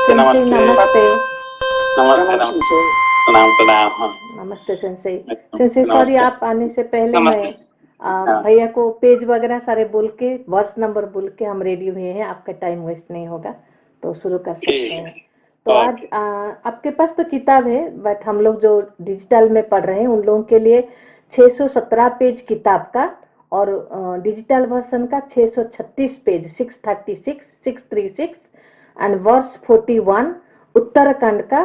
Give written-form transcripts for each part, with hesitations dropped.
Sensei नमस्ते। नमस्ते नमस्ते प्रणाम प्रणाम। हाँ नमस्ते सेंसेई। सेंसेई सॉरी, आप आने से पहले मैं नमस्ते। हाँ भैया को पेज वगैरह सारे बोल के वर्ष नंबर बोल के हम रेडी हुए हैं। आपका टाइम वेस्ट नहीं होगा तो शुरू कर सकते ठीक है। हैं। तो आज ओके। आपके पास तो किताब है, बट हम लोग जो डिजिटल में पढ़ रहे हैं उन लोगों के लिए 617 पेज किताब का और डिजिटल वर्जन का 636 पेज 636 636 एंड वर्स 41 उत्तराखंड का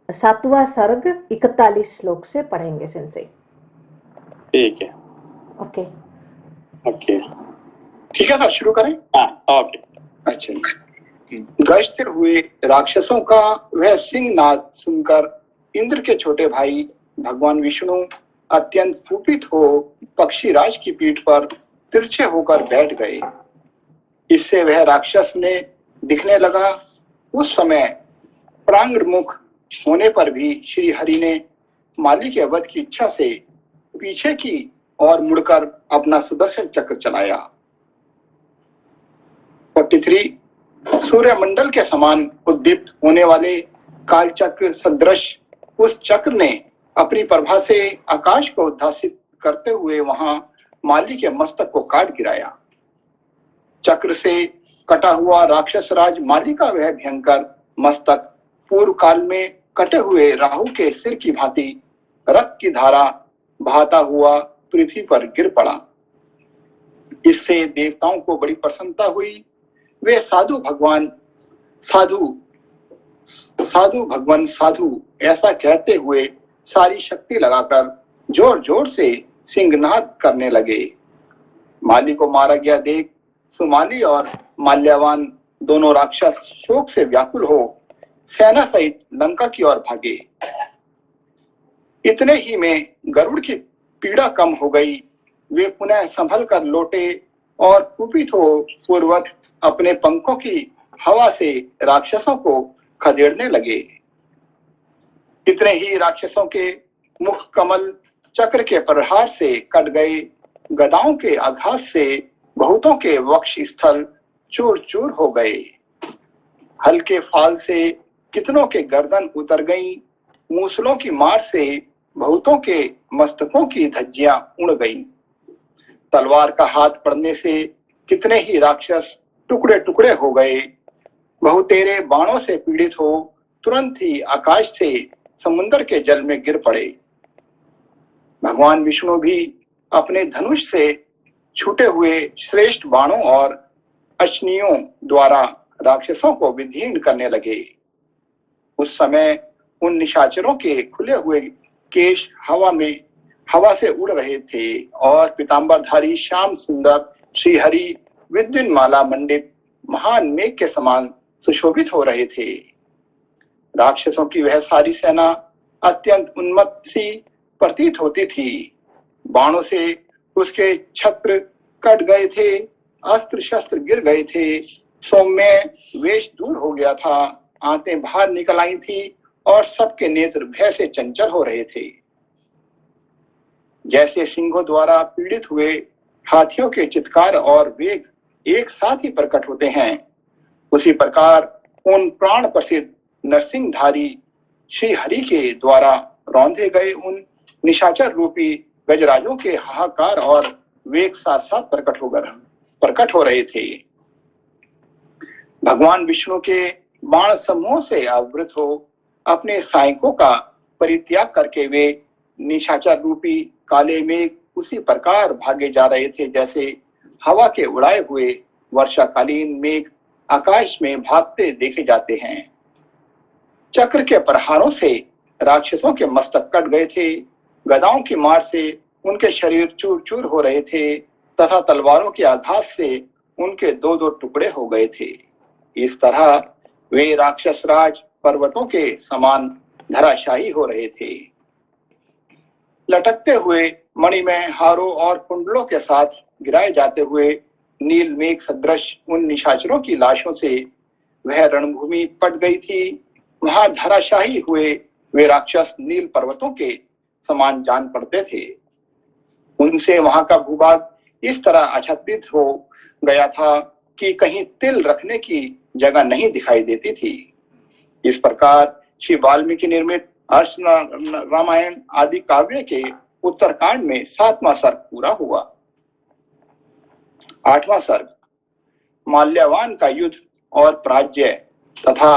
7वां सर्ग 41 श्लोक से पढ़ेंगे सेंसेई। ठीक है। ओके ओके ठीक है सर, शुरू करें। हाँ ओके। अच्छा। गश्त हुए राक्षसों का वह सिंहनाद सुनकर इंद्र के छोटे भाई भगवान विष्णु अत्यंत कुपित हो पक्षीराज की पीठ पर तिरछे होकर बैठ गए। इससे वह राक्षस ने दिखने लगा। उस समय प्रांगमुख होने पर भी श्री हरि ने माली के वध की इच्छा से पीछे की और मुड़कर अपना सुदर्शन चक्र चलाया। 43 सूर्यमंडल के समान उद्दीप्त होने वाले कालचक्र सदृश उस चक्र ने अपनी प्रभा से आकाश को उद्भासित करते हुए वहां माली के मस्तक को काट गिराया। चक्र से कटा हुआ राक्षस राज माली का वह भयंकर मस्तक पूर्व काल में कटे हुए राहु के सिर की भांति रक्त की धारा बहाता हुआ पृथ्वी पर गिर पड़ा। इससे देवताओं को बड़ी प्रसन्नता हुई। वे साधु भगवान साधु ऐसा कहते हुए सारी शक्ति लगाकर जोर जोर से सिंहनाद करने लगे। माली को मारा गया देख सुमाली और माल्यवान दोनों राक्षस शोक से व्याकुल हो सेना सहित लंका की ओर भागे। इतने ही में गरुड़ की पीड़ा कम हो गई। वे पुनः संभल कर लौटे और कुपित हो पूर्वक अपने पंखों की हवा से राक्षसों को खदेड़ने लगे। इतने ही राक्षसों के मुख कमल चक्र के प्रहार से कट गए। गदाओं के आघात से बहुतों के वक्ष स्थल चूर चूर हो गए। हल्के फाल से कितनों के गर्दन उतर गईं। मूसलों की मार से बहुतों के मस्तकों की धज्जियां उड़ गईं। तलवार का हाथ पड़ने से कितने ही राक्षस टुकड़े टुकड़े हो गए। बहुतेरे बाणों से पीड़ित हो तुरंत ही आकाश से समुद्र के जल में गिर पड़े। भगवान विष्णु भी अपने धनुष से छूटे हुए श्रेष्ठ बाणों और अश्नियों द्वारा राक्षसों को विदीर्ण करने लगे। उस समय उन निशाचरों के खुले हुए केश हवा से उड़ रहे थे और पीतांबरधारी श्याम सुंदर श्रीहरि विद्युन माला मंडित महान मेघ के समान सुशोभित हो रहे थे। राक्षसों की वह सारी सेना अत्यंत उन्मत्त सी प्रतीत होती थी। बाणों से उसके छत्र कट गए थे, अस्त्र शस्त्र गिर गए थे, सौम्य वेश दूर हो गया था, आंतें बाहर निकल आई थी और सबके नेत्र भय से चंचल हो रहे थे। जैसे सिंहों द्वारा पीड़ित हुए हाथियों के चित्कार और वेग एक साथ ही प्रकट होते हैं, उसी प्रकार उन प्राण प्रसिद्ध नरसिंहधारी श्री हरि के द्वारा रौंदे गए उन निशाचर रूपी गजराजों के हाहाकार और वेग साथ साथ प्रकट हो रहे थे। भगवान विष्णु के बाण समूह से आवृत हो अपने सहायकों का परित्याग करके वे निशाचर रूपी काले मेघ उसी प्रकार भागे जा रहे थे जैसे हवा के उड़ाए हुए वर्षाकालीन मेघ आकाश में भागते देखे जाते हैं। चक्र के प्रहारों से राक्षसों के मस्तक कट गए थे, गदाओं की मार से उनके शरीर चूर चूर हो रहे थे तथा तलवारों के आघात से उनके दो दो टुकड़े हो गए थे। इस तरह वे राक्षस राज पर्वतों के समान धराशायी हो रहे थे। लटकते हुए मणिमय हारों और कुंडलों के साथ गिराए जाते हुए नील मेघ सदृश उन निशाचरों की लाशों से वह रणभूमि पट गई थी। वहां धराशायी हुए वे राक्षस नील पर्वतों के समान जान पड़ते थे। उनसे वहां का भूभाग इस तरह आच्छादित हो गया था कि कहीं तिल रखने की जगह नहीं दिखाई देती थी। इस प्रकार श्री वाल्मीकि निर्मित हर्ष रामायण आदि काव्य के उत्तरकांड में 7वां सर्ग पूरा हुआ। 8वां सर्ग माल्यवान का युद्ध और पराजय तथा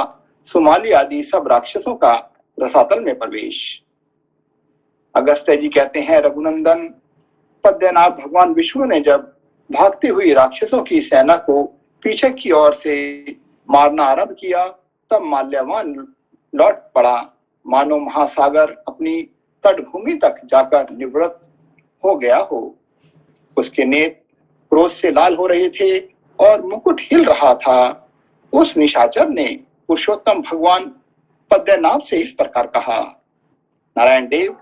सुमाली आदि सब राक्षसों का रसातल में प्रवेश। अगस्त्य जी कहते हैं, रघुनंदन पद्यनाथ भगवान विष्णु ने जब भागती हुई राक्षसों की सेना को पीछे की ओर से मारना आरंभ किया, तब माल्यवान लौट पड़ा, मानो महासागर अपनी तटभूमि तक जाकर निवृत्त हो गया हो। उसके नेत्र क्रोध से लाल हो रहे थे और मुकुट हिल रहा था। उस निशाचर ने पुरुषोत्तम भगवान पद्मनाभ से इस प्रकार कहा, नारायण देव,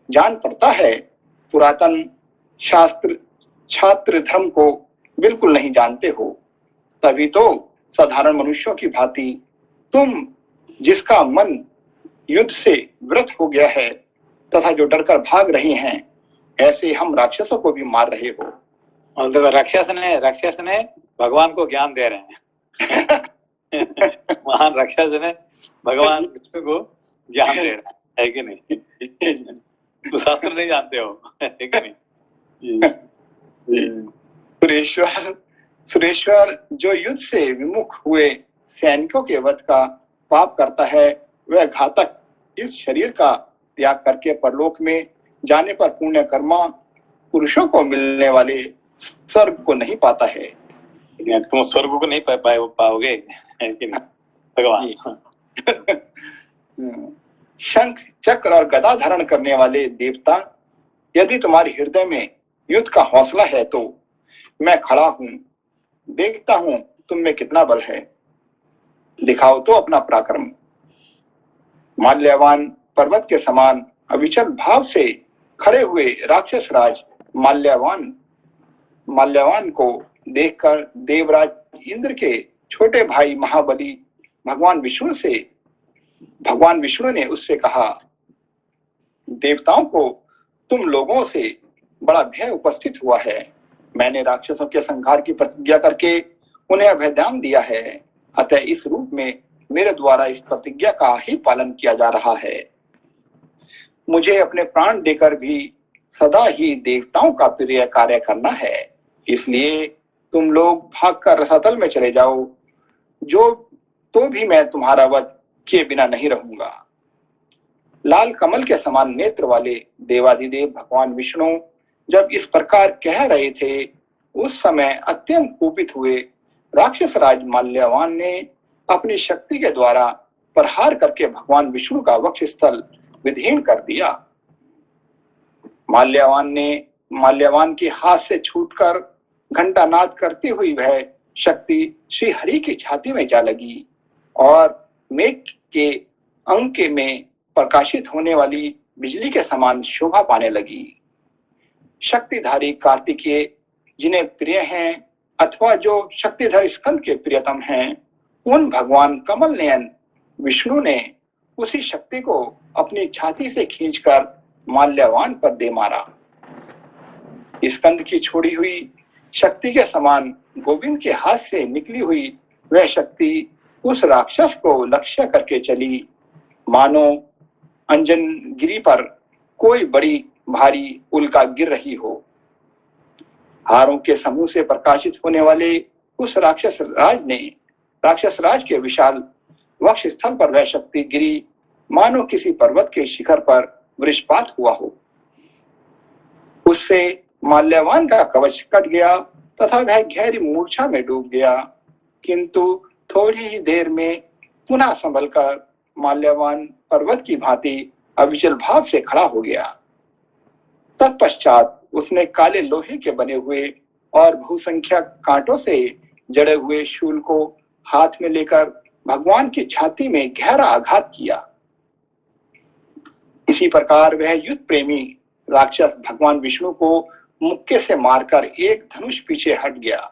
जान पड़ता है पुरातन शास्त्र छात्र धर्म को बिल्कुल नहीं जानते हो, तभी तो साधारण मनुष्यों की भांति तुम जिसका मन युद्ध से व्रत हो गया है तथा जो डरकर भाग रहे हैं, ऐसे हम राक्षसों को भी मार रहे हो। और देखो राक्षस ने भगवान को ज्ञान दे रहे हैं। महान राक्षस ने भगवान विष्णु को ज्ञान दे रहे हैं, है कि नहीं? तो शास्त्र नहीं जानते हो, है कि नहीं? सुरेश्वर जो युद्ध से विमुख हुए सैनिकों के वध का पाप करता है, वह घातक इस शरीर का त्याग करके परलोक में जाने पर पुण्य कर्मा पुरुषों को मिलने वाले स्वर्ग को नहीं पाता है। तुम स्वर्ग को नहीं पाओगे, है कि नहीं भगवान? शंख चक्र और गदा धारण करने वाले देवता, यदि तुम्हारे हृदय में युद्ध का हौसला है तो मैं खड़ा हूं, देखता हूं तुम में कितना बल है, दिखाओ तो अपना पराक्रम। माल्यवान पर्वत के समान अविचल भाव से खड़े हुए राक्षस राज माल्यवान को देखकर देवराज इंद्र के छोटे भाई महाबली भगवान विष्णु ने उससे कहा, देवताओं को तुम लोगों से बड़ा भय उपस्थित हुआ है। मैंने राक्षसों के संहार की प्रतिज्ञा करके उन्हें अभयदान दिया है, अतः इस रूप में मेरे द्वारा इस प्रतिज्ञा का ही पालन किया जा रहा है। मुझे अपने प्राण देकर भी सदा ही देवताओं का प्रिय कार्य करना है, इसलिए तुम लोग भागकर रसातल में चले जाओ, तो भी मैं तुम्हारा वध किए बिना नहीं रहूंगा। लाल कमल के समान नेत्र वाले देवाधिदेव भगवान विष्णु जब इस प्रकार कह रहे थे, उस समय अत्यंत कुपित हुए राक्षस राज माल्यवान ने अपनी शक्ति के द्वारा प्रहार करके भगवान विष्णु का वक्ष स्थल विदीर्ण कर दिया। माल्यवान के हाथ से छूटकर घंटानाद करती हुई वह शक्ति श्री हरि की छाती में जा लगी और मेघ के अंक में प्रकाशित होने वाली बिजली के समान शोभा पाने लगी। शक्तिधारी कार्तिकेय जिन्हें प्रिय हैं अथवा जो शक्तिधर स्कंद के प्रियतम हैं, उन भगवान कमल नयन विष्णु ने उसी शक्ति को अपनी छाती से खींचकर माल्यवान पर दे मारा। स्कंद की छोड़ी हुई शक्ति के समान गोविंद के हाथ से निकली हुई वह शक्ति उस राक्षस को लक्ष्य करके चली, मानो अंजनगिरी पर कोई बड़ी भारी उल्का गिर रही हो। हारों के समूह से प्रकाशित होने वाले उस राक्षस राज के विशाल वक्ष स्थल पर वह शक्ति गिरी, मानो किसी पर्वत के शिखर पर वृषपात हुआ हो। उससे माल्यवान का कवच कट गया तथा वह गहरी मूर्छा में डूब गया, किंतु थोड़ी ही देर में पुनः संभलकर माल्यवान पर्वत की भांति अविचल भाव से खड़ा हो गया। तत्पश्चात उसने काले लोहे के बने हुए और बहुसंख्यक कांटों से जड़े हुए शूल को हाथ में लेकर भगवान की छाती में गहरा आघात किया। इसी प्रकार वह युद्ध प्रेमी राक्षस भगवान विष्णु को मुक्के से मारकर एक धनुष पीछे हट गया।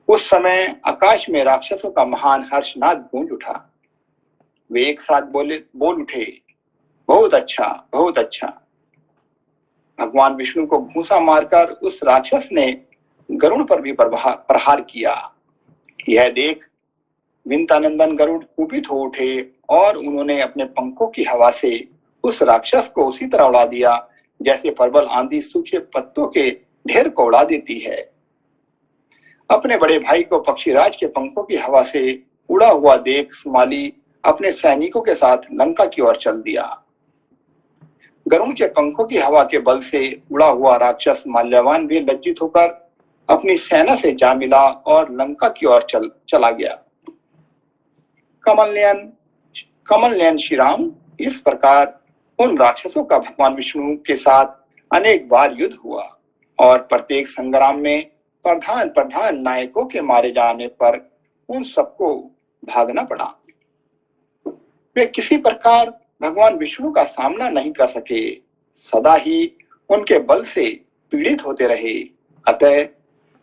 उस समय आकाश में राक्षसों का महान हर्षनाद गूंज उठा। वे एक साथ बोल उठे, बहुत अच्छा, बहुत अच्छा। भगवान विष्णु को घूंसा मारकर उस राक्षस ने गरुड़ पर भी प्रहार किया। यह देख विंतानंदन गरुड़ कुपित हो उठे और उन्होंने अपने पंखों की हवा से उस राक्षस को उसी तरह उड़ा दिया जैसे प्रबल आंधी सूखे पत्तों के ढेर को उड़ा देती है। अपने बड़े भाई को पक्षीराज के पंखों की हवा से उड़ा हुआ देख सुमाली अपने सैनिकों के साथ लंका की ओर चल दिया। गरुड़ के पंखों की हवा के बल से उड़ा हुआ राक्षस माल्यवान भी लज्जित होकर अपनी सेना से जा मिला और लंका की ओर चला गया। कमल नयन श्री राम इस प्रकार उन राक्षसों का भगवान विष्णु के साथ अनेक बार युद्ध हुआ और प्रत्येक संग्राम में प्रधान नायकों के मारे जाने पर उन सबको भागना पड़ा। वे किसी प्रकार भगवान विष्णु का सामना नहीं कर सके, सदा ही उनके बल से पीड़ित होते रहे। अतः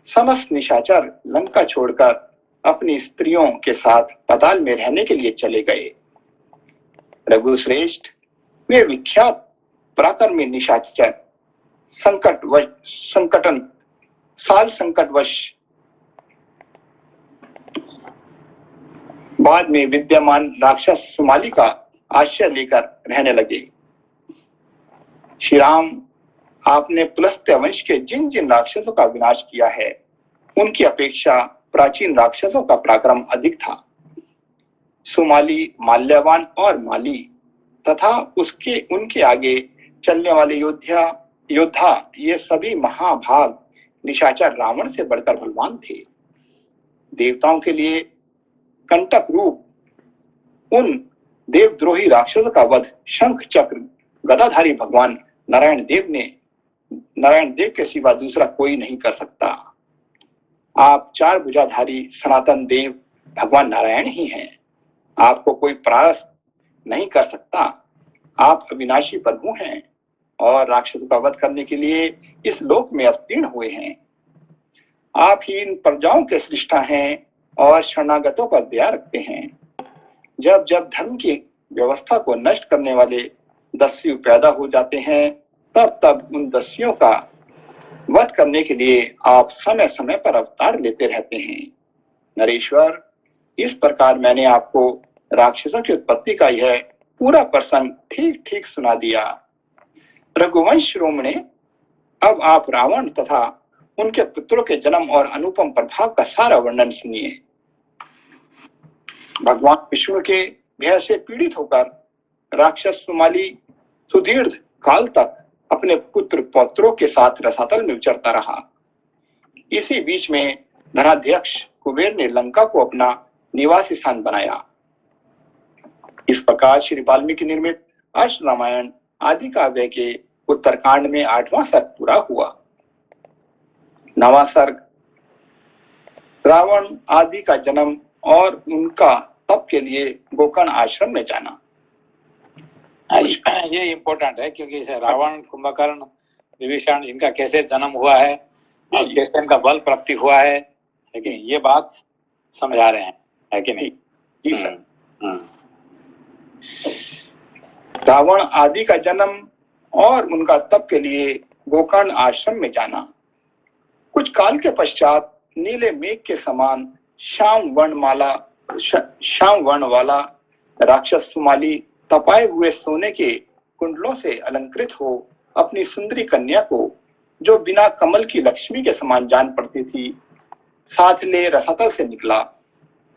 समस्त निशाचर लंका छोड़कर अपनी स्त्रियों के साथ पाताल में रहने के लिए चले गए। रघुश्रेष्ठ वे विख्यात पराक्रमी निशाचर संकटवश बाद में विद्यमान राक्षस सुमाली का आश्रय लेकर रहने लगे। श्री राम, आपने पुलस्त्य वंश के जिन जिन राक्षसों का विनाश किया है उनकी अपेक्षा प्राचीन राक्षसों का पराक्रम अधिक था। सुमाली, माल्यवान और माली तथा उनके आगे चलने वाले योद्धा ये सभी महाभाग निशाचर रावण से बढ़कर बलवान थे। देवताओं के लिए कंटक रूप उन देवद्रोही राक्षसों का वध शंख चक्र गदाधारी भगवान नारायण देव के सिवा दूसरा कोई नहीं कर सकता। आप चार भुजाधारी सनातन देव भगवान नारायण ही हैं। आपको कोई परास्त नहीं कर सकता। आप अविनाशी प्रभु हैं और राक्षसों का वध करने के लिए इस लोक में अवतीर्ण हुए हैं। आप ही इन प्रजाओं के सृष्टा हैं और शरणागतों पर दया रखते हैं। जब जब धर्म की व्यवस्था को नष्ट करने वाले दस्यु पैदा हो जाते हैं तब तब उन दस्युओं का वध करने के लिए आप समय समय पर अवतार लेते रहते हैं। नरेश्वर, इस प्रकार मैंने आपको राक्षसों की उत्पत्ति का यह पूरा प्रसंग ठीक ठीक सुना दिया। रघुवंश शिरोमणि, अब आप रावण तथा उनके पुत्रों के जन्म और अनुपम प्रभाव का सारा वर्णन सुनिए। भगवान विष्णु के भय से पीड़ित होकर राक्षस सुमाली सुदीर्घ काल तक अपने पुत्र पौत्रों के साथ रसातल में विचरता रहा। इसी बीच में धनाध्यक्ष कुबेर ने लंका को अपना निवास स्थान बनाया। इस प्रकार श्री वाल्मीकि निर्मित अष्ट रामायण आदि काव्य के उत्तरकांड में 8वां सर्ग पूरा हुआ। 9वां सर्ग रावण आदि का जन्म और उनका तप के लिए गोकर्ण आश्रम में जाना। ये इम्पोर्टेंट है क्योंकि रावण, कुंभकर्ण, विभीषण इनका कैसे जन्म हुआ है और कैसे इनका बल प्राप्ति हुआ है, लेकिन ये बात समझा रहे हैं, है कि नहीं? जी सर। रावण आदि का जन्म और उनका तप के लिए गोकर्ण आश्रम में जाना। कुछ काल के पश्चात नीले मेघ के समान श्याम वर्ण वाला राक्षस सुमाली तपाए हुए सोने के कुंडलों से अलंकृत हो अपनी सुंदरी कन्या को, जो बिना कमल की लक्ष्मी के समान जान पड़ती थी, साथ ले रसातल से निकला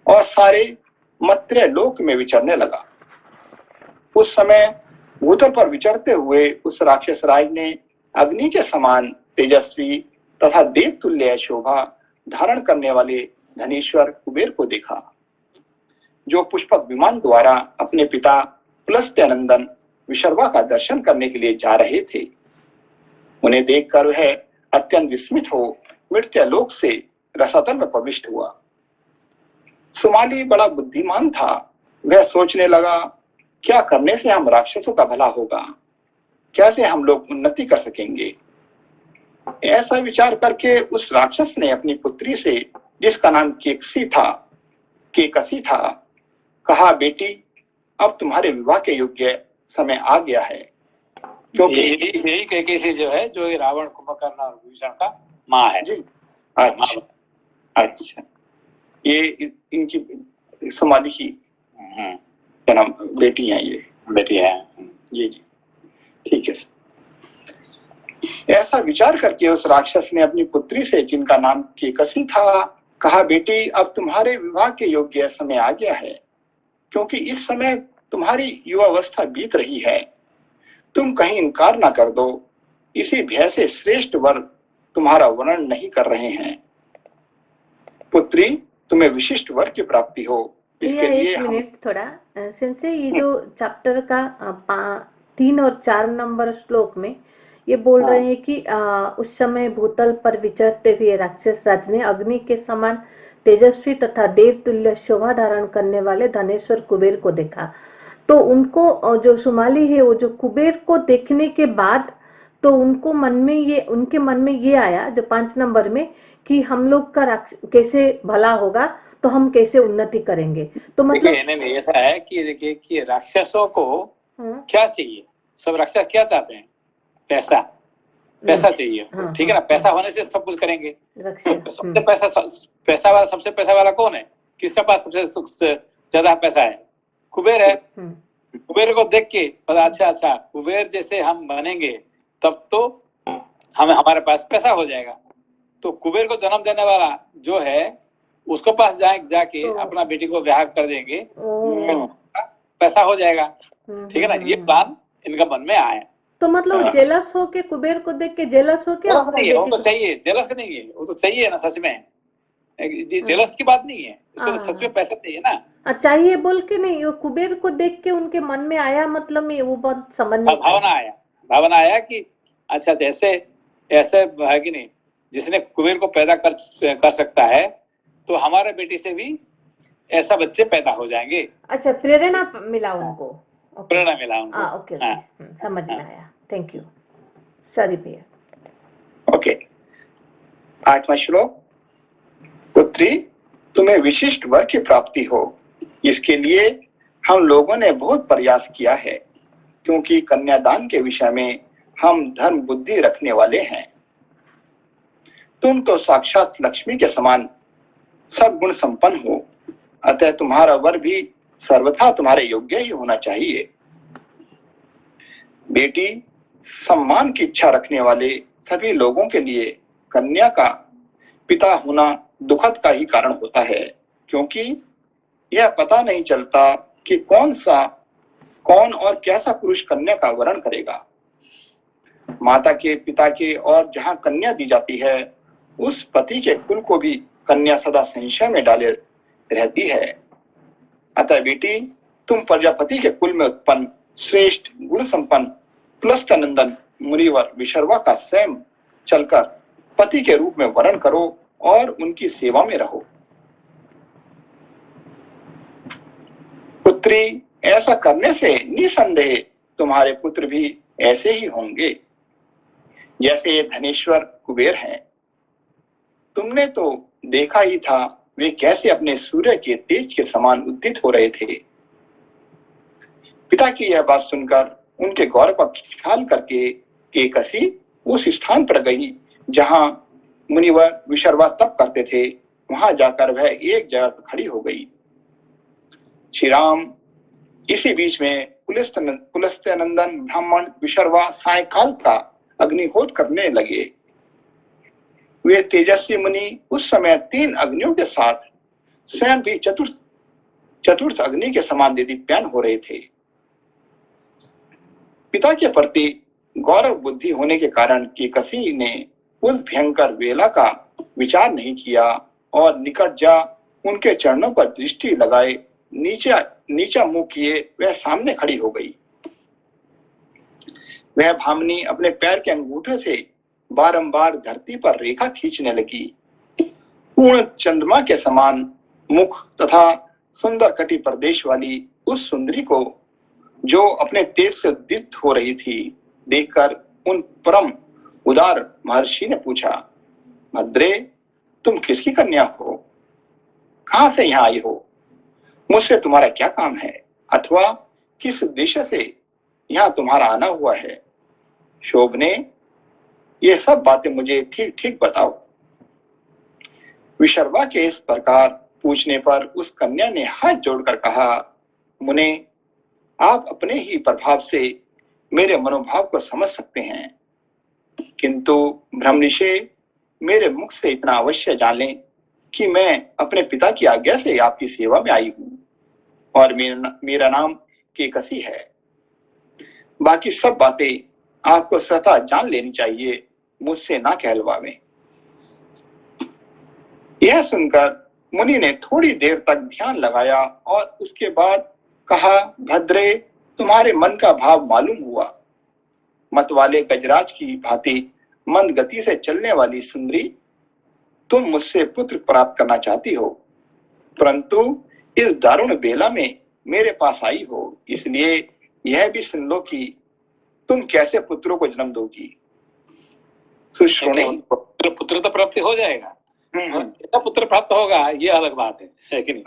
और सारे मर्त्य लोक में विचरने लगा। उस समय भूतल पर विचरते हुए उस राक्षस राज ने अग्नि के समान तेजस्वी तथा देवतुल्य शोभा धारण करने वाले धनेश्वर कुबेर को देखा, जो पुष्पक विमान द्वारा अपने पिता पुलस्त्यानंदन विशर्वा का दर्शन करने के लिए जा रहे थे। उन्हें देखकर वह अत्यंत विस्मित हो मृत्य लोक से रसातल में प्रविष्ट हुआ। सुमाली बड़ा बुद्धिमान था। वह सोचने लगा, क्या करने से हम राक्षसों का भला होगा, कैसे हम लोग उन्नति कर सकेंगे। ऐसा विचार करके उस राक्षस ने अपनी पुत्री से, जिसका नाम केकसी था, कहा, बेटी, अब तुम्हारे विवाह के योग्य समय आ गया है। क्योंकि यही केकसी जो है, जो रावण, कुंभकर्ण और विभीषण का माँ है। जी, अच्छा, ये इनकी सुमाली की जन्म बेटी है, ये बेटी है। जी जी, ठीक है सर। ऐसा विचार करके उस राक्षस ने अपनी पुत्री से, जिनका नाम केकसी था, कहा, बेटी अब तुम्हारे विवाह के योग्य समय आ गया है, क्योंकि इस समय तुम्हारी युवावस्था बीत रही है। तुम कहीं इनकार ना कर दो, इसी भय से श्रेष्ठ वर तुम्हारा वर्णन नहीं कर रहे हैं। पुत्री, तुम्हें विशिष्ट वर की प्राप्ति हो, इसके लिए एक मिनट थोड़ा सिंसे, ये जो चैप्टर का 3 और 4 नंबर श्लोक में ये बोल रहे हैं कि उस समय भूतल पर विचरते हुए राक्षस राज ने अग्नि के समान तेजस्वी तथा देवतुल्य शोभा धारण करने वाले धनेश्वर कुबेर को देखा। तो उनको जो सुमाली है, वो जो कुबेर को देखने के बाद तो उनके मन में ये आया जो 5 नंबर में, कि हम लोग का कैसे भला होगा, तो हम कैसे उन्नति करेंगे। तो मतलब नहीं, ऐसा है कि देखिए कि राक्षसों को क्या चाहिए, सब राक्षस क्या चाहते हैं, पैसा चाहिए, ठीक है ना। पैसा होने से सब कुछ करेंगे। सबसे पैसा वाला, सबसे पैसा वाला कौन है, किसके पास सबसे ज्यादा पैसा है? कुबेर है। कुबेर को देख के पता, अच्छा कुबेर जैसे हम बनेंगे तब तो हमारे पास पैसा हो जाएगा। तो कुबेर को जन्म देने वाला जो है उसको पास जाके अपना बेटी को ब्याह कर देंगे, पैसा हो जाएगा, ठीक है ना। ये प्लान इनका मन में आया। तो मतलब जेलस हो के, कुबेर को देख के जेलस हो के, वो तो चाहिए, जेलस नहीं है, वो तो चाहिए ना, सच में जेलस की बात नहीं है, तो सच में पैसा चाहिए ना। चाहिए बोल के नहीं, वो कुबेर को देख के उनके मन में आया, मतलब में वो बहुत समझ नहीं, भावना आया कि अच्छा जैसे ऐसे है कि नहीं, जिसने कुबेर को पैदा कर सकता है, तो हमारे बेटी से भी ऐसा बच्चे पैदा हो जाएंगे। अच्छा, प्रेरणा मिला उनको, प्रेरणा मिला उनको। ओके, समझ में आया, थैंक यू, सॉरी भैया। ओके, 8वां श्लोक। पुत्री, तुम्हें विशिष्ट वर की प्राप्ति हो, इसके लिए हम लोगों ने बहुत प्रयास किया है, क्योंकि कन्यादान के विषय में हम धर्म बुद्धि रखने वाले हैं। तुम तो साक्षात लक्ष्मी के समान सब गुण संपन्न हो, अतः तुम्हारा वर भी सर्वथा तुम्हारे योग्य ही होना चाहिए। बेटी, सम्मान की इच्छा रखने वाले सभी लोगों के लिए कन्या का पिता होना दुखद का ही कारण होता है, क्योंकि यह पता नहीं चलता कि कौन और कैसा पुरुष कन्या का वरण करेगा। माता के, पिता के और जहां कन्या दी जाती है, उस पति के कुल को भी कन्या सदा संशय में डाले रहती है। अतः बेटी, तुम प्रजापति के कुल में उत्पन्न श्रेष्ठ गुण संपन्न पुलस्त्य मुनिवर विशर्वा का स्वयं चलकर पति के रूप में वर्ण करो और उनकी सेवा में रहो। पुत्री, ऐसा करने से निसंदेह तुम्हारे पुत्र भी ऐसे ही होंगे जैसे ये धनेश्वर कुबेर हैं। तुमने तो देखा ही था वे कैसे अपने सूर्य के तेज के समान उद्दीत हो रहे थे। पिता की यह बात सुनकर उनके गौरव का ख्याल करके केकसी उस स्थान पर गई जहां मुनिवर विशर्वा तप करते थे। वहां जाकर वह एक जगह पर खड़ी हो गई। श्री राम इसी बीच में पुलस्त्यानंदन ब्राह्मण विशर्वा सायकाल का अग्निहोत्र करने लगे। वे तेजस्वी मुनि उस समय 3 अग्नियों के साथ स्वयं भी चतुर्थ अग्नि के समान दीप्यमान हो रहे थे। पिता के प्रति गौरव बुद्धि होने के कारण केकसी ने उस भयंकर वेला का विचार नहीं किया और निकट जा उनके चरणों पर दृष्टि लगाए नीचा मुंह किए वह सामने खड़ी हो गई। वह भामिनी अपने पैर के अंगूठे से बारंबार धरती पर रेखा खींचने लगी। पूर्ण चंद्रमा के समान मुख तथा सुंदर कटी प्रदेश वाली उस सुंदरी को, जो अपने तेज से उद्दीत हो रही थी, देखकर उन परम उदार महर्षि ने पूछा, भद्रे, तुम किसकी कन्या हो? कहां से यहाँ आई हो? मुझसे तुम्हारा क्या काम है? अथवा किस उद्देश्य से यहाँ तुम्हारा आना हुआ है? शोभने, ये सब बातें मुझे ठीक ठीक बताओ। विशर्वा के इस प्रकार पूछने पर उस कन्या ने हाथ जोड़कर कहा, मुने, आप अपने ही प्रभाव से मेरे मनोभाव को समझ सकते हैं, किंतु ब्रह्मऋषि मेरे मुख से इतना अवश्य जान लें कि मैं अपने पिता की आज्ञा से आपकी सेवा में आई हूं और मेरा नाम केकसी है। बाकी सब बातें आपको स्वतः जान लेनी चाहिए, मुझसे ना कहलवावें। यह सुनकर मुनि ने थोड़ी देर तक ध्यान लगाया और उसके बाद कहा, भद्रे, तुम्हारे मन का भाव मालूम हुआ। मत वाले गजराज की भांति मंद गति से चलने वाली सुंदरी, तुम मुझसे पुत्र प्राप्त करना चाहती हो, परंतु इस दारुण बेला में मेरे पास आई हो, इसलिए यह भी सुन लो कि तुम कैसे पुत्रों को जन्म दोगी। सुश्रोणी, पुत्र तो प्राप्ति हो जाएगा, कैसा पुत्र प्राप्त होगा ये अलग बात है कि नहीं?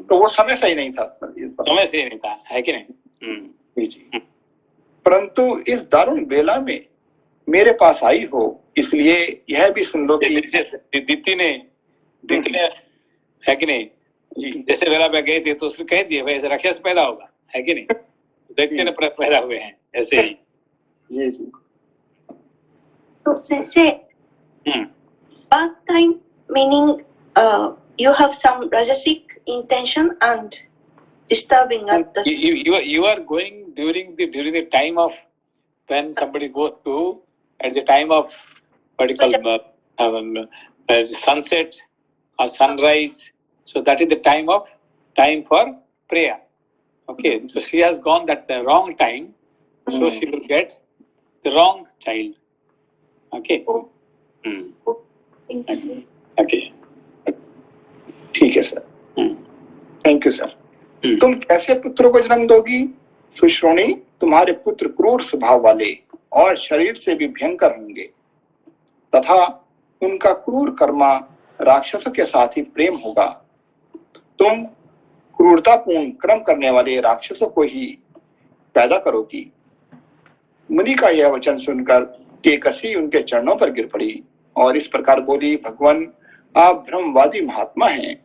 तो वो समय सही नहीं था सर, समय सही नहीं था, है कि नहीं? जी। परंतु इस दारुण बेला में मेरे पास आई हो, इसलिए यह भी सुन लो कि दीप्ति ने है कि नहीं जी, जैसे बेला में गए थे तो उसने कह दिया भाई राक्षस पैदा होगा, है कि नहीं? दैत्य ने पैदा हुए हैं, ऐसे ही। जी जी। So Sensei, bad time meaning you have some rajasic intention and disturbing at the you are going during the time of when somebody goes to at the time of particular sunset or sunrise, so that is the time for prayer. Okay, so she has gone at the wrong time, so she will get the wrong child. Okay. Okay. ठीक है sir, thank you sir. तुम कैसे पुत्रों को जन्म दोगी? सुश्रोणी, तुम्हारे पुत्र क्रूर स्वभाव वाले और शरीर से भी भयंकर होंगे तथा उनका क्रूर कर्मा राक्षसों के साथ ही प्रेम होगा। तुम क्रूरतापूर्ण कर्म करने वाले राक्षसों को ही पैदा करोगी। मुनि का यह वचन सुनकर केकसी उनके चरणों पर गिर पड़ी और इस प्रकार बोली, भगवान, आप ब्रह्मवादी महात्मा हैं,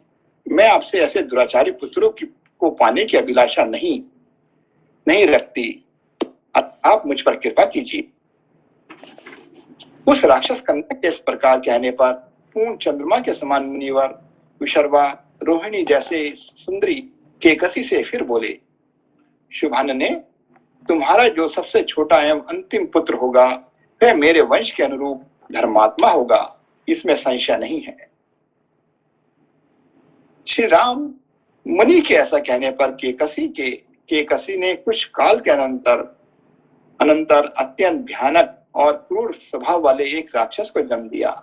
मैं आपसे ऐसे दुराचारी पुत्रों को पाने की अभिलाषा नहीं रखती, आप मुझ पर कृपा कीजिए। उस राक्षस कन्या के इस प्रकार कहने पर पूर्ण चंद्रमा के समान मुनिवर विशर्वा रोहिणी जैसे सुंदरी केकसी से फिर बोले, शुभानने, तुम्हारा जो सबसे छोटा एवं अंतिम पुत्र होगा वह मेरे वंश के अनुरूप धर्मात्मा होगा, इसमें संशय नहीं है। श्री राम मुनि के ऐसा कहने पर केकसी ने कुछ काल के अनंतर अत्यंत भयानक और क्रूर स्वभाव वाले एक राक्षस को जन्म दिया,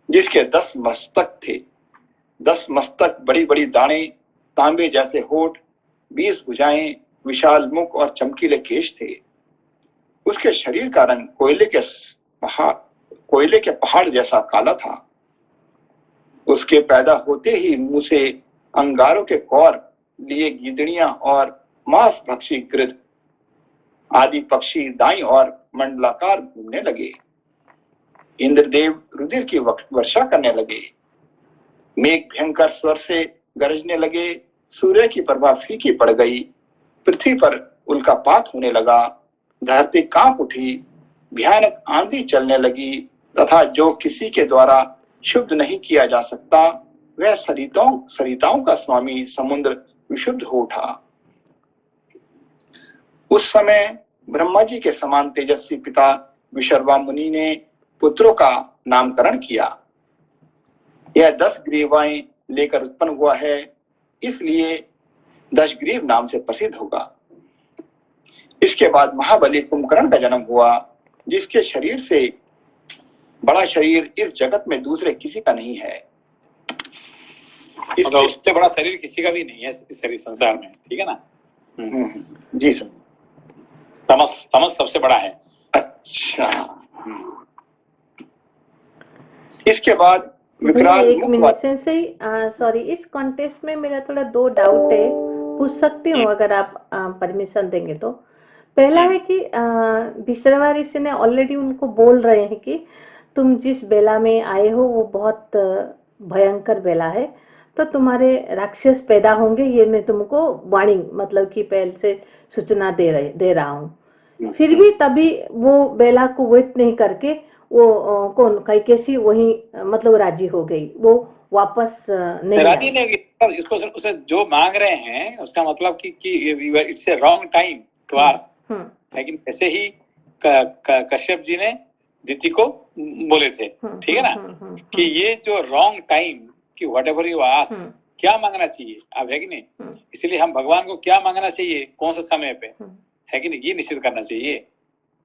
जिसके 10 मस्तक थे। 10 मस्तक, बड़ी बड़ी दाढ़ें, तांबे जैसे होठ, 20 भुजाएं, विशाल मुख और चमकीले केश थे। उसके शरीर का रंग कोयले के पहाड़ जैसा काला था। उसके पैदा होते ही मुंह से अंगारों के कौर लिए गीदड़ियां और मांस भक्षी गिद्ध आदि पक्षी दाईं और मंडलाकार घूमने लगे। इंद्रदेव रुधिर की वर्षा करने लगे। मेघ भयंकर स्वर से गरजने लगे। सूर्य की प्रभा फीकी पड़ गई। पृथ्वी पर उल्कापात होने लगा। धरती कांप उठी। भयानक आंधी चलने लगी तथा जो किसी के द्वारा शुद्ध नहीं किया जा सकता वह सरिताओं का स्वामी समुद्र विशुद्ध हो उठा। उस समय ब्रह्मा जी के समान तेजस्वी पिता विशर्वा मुनि ने पुत्रों का नामकरण किया। यह 10 ग्रीवाएं लेकर उत्पन्न हुआ है, इसलिए 10 ग्रीव नाम से प्रसिद्ध होगा। इसके बाद महाबली कुंभकर्ण का जन्म हुआ, जिसके शरीर से बड़ा शरीर इस जगत में दूसरे किसी का नहीं है। उससे बड़ा शरीर किसी का भी नहीं है इस शरीर संसार में, ठीक है ना? जी सर। तमस सबसे बड़ा है। अच्छा। इसके बाद विकराल एक मिनट से सॉरी, इस कॉन्टेस्ट में मेरा थोड़ा 2 डाउट है, पूछ सकती हूँ अगर आप परमिशन देंगे तो। पहला है कि विश्रवा ऋषि ने ऑलरेडी उनको बोल रहे हैं कि तुम जिस बेला में आए हो वो बहुत भयंकर बेला है, तो तुम्हारे राक्षस पैदा होंगे, ये मैं तुमको वार्निंग मतलब कि पहले से सूचना दे रहा हूँ। फिर भी तभी वो बेला को वेट नहीं करके वो कौन कैकेसी वही मतलब राजी हो गई, वो वापस नहीं राजी आई। नहीं होगी पर इसको उसे जो मांग रहे हैं उसका मतलब कि it's a wrong time to ask. लेकिन ऐसे ही कश्यप जी ने दिति को बोले थे, ठीक है ना, कि ये जो रॉन्ग टाइम कि व्हाटएवर यू आस्क, क्या मांगना चाहिए अब, है कि नहीं। इसलिए हम भगवान को क्या मांगना चाहिए, कौन सा समय पे, है कि नहीं, ये निश्चित करना चाहिए,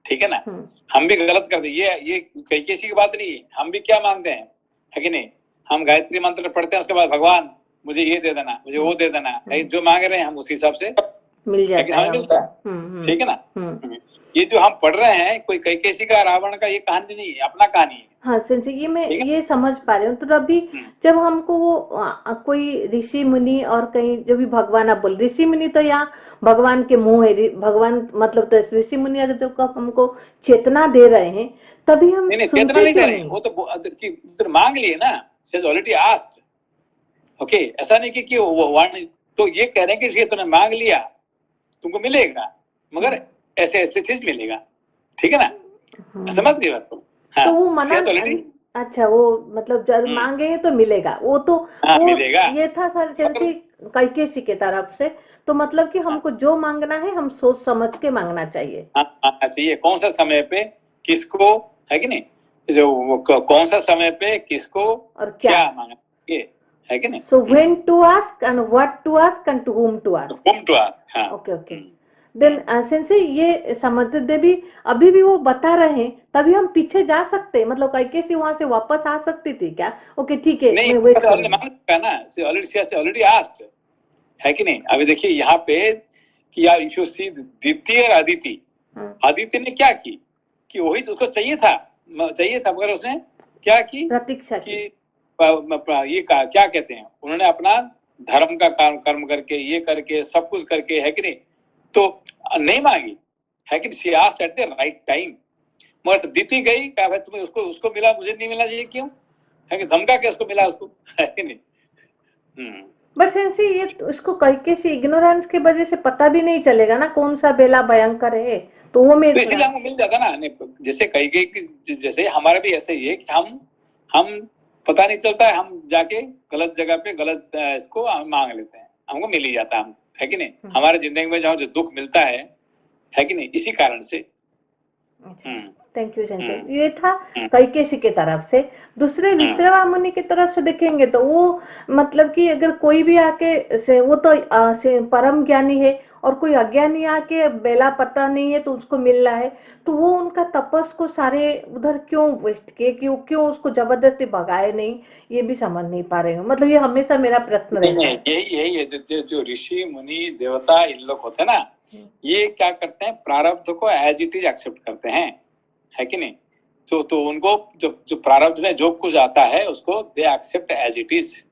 ठीक है ना। हम भी गलत करते, ये कैकेसी की बात नहीं है, हम भी क्या मांगते हैं, है कि नहीं। हम गायत्री मंत्र पढ़ते हैं, उसके बाद भगवान मुझे ये दे देना, मुझे वो दे देना, जो मांग रहे हैं हम उसी हिसाब से मिल जाता है, हमें मिलता है, ठीक है ना। ये जो हम पढ़ रहे हैं कोई कैकेसी का रावण का ये कहानी नहीं है, अपना कहानी है। हाँ सेंसी, ये मैं ये समझ पा रही हूँ। तो अभी जब हमको वो कोई ऋषि मुनि और कहीं जो भी भगवान, आप बोल ऋषि मुनि तो यहाँ भगवान के मुंह है, भगवान मतलब तो ऋषि मुनि अगर जो हमको चेतना दे रहे हैं तभी हम सुनते क्यों नहीं। वो तो मांग लिए ना, ऑलरेडी आस्क्ड, ओके। ऐसा नहीं कि वो वाणी तो ये कह रहे हैं कि तूने मांग लिया तुमको मिलेगा, मगर ऐसे ऐसे चीज मिलेगा, ठीक है ना, समझ गए बात को। हाँ, तो वो मना अच्छा, वो मतलब जब मांगेंगे तो मिलेगा, वो तो वो मिलेगा। ये था सर जैसे कैकेसी के तरफ से, तो मतलब कि हमको जो मांगना है हम सोच समझ के मांगना चाहिए। मांगना चाहिए कौन सा समय पे किसको, है कि नहीं, जो कौन सा समय पे किसको और क्या मांगना चाहिए, है कि नहीं। So when to ask and what to ask and to whom to ask. Whom to ask, हाँ। Okay. Then सेंसे ये समझते देवी अभी भी वो बता रहे हैं, तभी हम पीछे जा सकते हैं, मतलब कैकेसी वहां से वापस आ सकती थी क्या। ओके ठीक है, नहीं, मैं वेट करूंगा ना, ऑलरेडी आस्क्ड, है कि नहीं। अभी देखिए यहाँ पे कि यार इफ यू सी दिति और अदिति, अदिति ने क्या की कि वही तो उसको चाहिए था मगर उसने क्या की, प्रतीक्षा की। ये क्या कहते हैं, उन्होंने अपना धर्म का कर्म करके ये करके सब कुछ करके, है कि नहीं, तो नहीं मांगी, है कि she asked at the right time. मगर दिति गई, क्या भाई तुम्हें उसको मिला, मुझे नहीं मिला चाहिए, क्यों, है कि धमका के उसको मिला उसको, है कि नहीं। बस ऐसे ये उसको कैकेसी इग्नोरेंस की वजह से पता भी नहीं चलेगा ना कौन सा बेला भयंकर है, तो वो मेरे इसलिए हमको मिल जाता ना। जैसे कई जैसे हमारा भी ऐसे ही है कि हम पता नहीं चलता है, हम जाके गलत जगह पे गलत इसको मांग लेते हैं, हमको मिल ही जाता है, है कि नहीं। हमारे जिंदगी में जो दुख मिलता है कि नहीं, इसी कारण से। Thank you Sanjay. ये था कैकेसी के तरफ से। दूसरे विश्रवा मुनि की तरफ से देखेंगे तो वो मतलब कि अगर कोई भी आके से वो तो परम ज्ञानी है और कोई अज्ञानी आके बेला पता नहीं है तो उसको मिल रहा है, तो वो उनका तपस को सारे उधर क्यों वेस्ट किए, क्यों उसको जबरदस्ती भगाए नहीं, ये भी समझ नहीं पा रहे हैं। मतलब ये हमेशा मेरा प्रश्न रहता है। यही है जो ऋषि मुनि देवता इन लोग होते हैं ना, ये क्या करते हैं, प्रारब्ध को एज इट इज एक्सेप्ट करते हैं, है कि नहीं। तो उनको जो प्रारब्ध में जो कुछ आता है उसको दे एक्सेप्ट एज इट इज।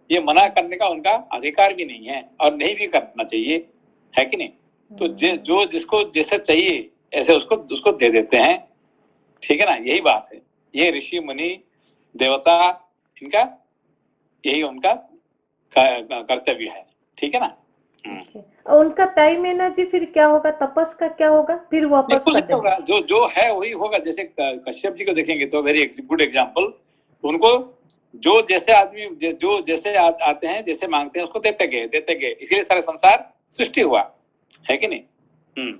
ये मना करने का उनका अधिकार भी नहीं है और नहीं भी करना चाहिए, है कि नहीं। तो जो जिसको जैसे चाहिए ऐसे उसको दे देते हैं, ठीक है ना। यही बात है, ये ऋषि मुनि देवता इनका यही उनका कर्तव्य है, ठीक है ना। उनका टाइम एनर्जी फिर क्या होगा, तपस का क्या होगा, फिर वापस कुछ नहीं होगा, जो है वही होगा। जैसे कश्यप जी को देखेंगे तो वेरी गुड एग्जांपल, उनको जो जैसे आदमी जो जैसे आते हैं जैसे मांगते हैं उसको देते गए, इसलिए सारा संसार सृष्टि हुआ, है कि नहीं।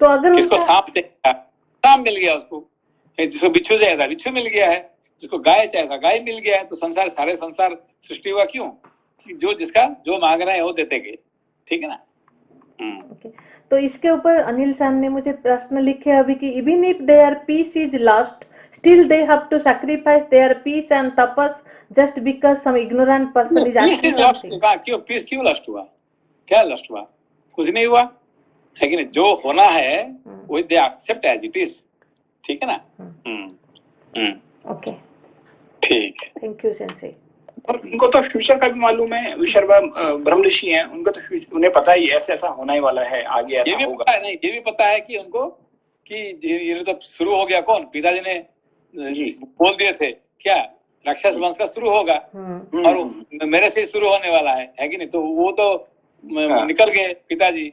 तो अगर जिसको सांप चाहिए सांप मिल गया उसको, जिसको बिच्छू चाहिए था बिच्छू मिल गया है, जिसको गाय चाहिए था गाय मिल गया है। तो सारे संसार सृष्टि हुआ क्यों, जो जिसका जो मांग रहे हैं वो देते गए, ठीक है ना। तो इसके ऊपर अनिल सर ने मुझे प्रश्न लिखे अभी कि even if their peace is lost still they have to sacrifice their peace and tapas just because some ignorant person is asking something. क्यों पीस क्यों लॉस्ट हुआ, क्या लॉस्ट हुआ, कुछ नहीं हुआ, है कि नहीं। जो होना है वो दे एक्सेप्ट एज इट इज, ठीक है ना। ओके ठीक है, थैंक यू सेंसे। और उनको तो फ्यूचर का भी मालूम है, विश्रवा ब्रह्म ऋषि हैं, उनको तो उन्हें पता ही ऐसा होना ही वाला है, आगे ऐसा ये भी होगा। पता है, नहीं ये भी पता है कि उनको कि ये तो शुरू हो गया, कौन पिताजी ने जी बोल दिए थे क्या, राक्षस वंश का शुरू होगा और वो मेरे से शुरू होने वाला है कि नहीं? तो वो तो निकल गए पिताजी,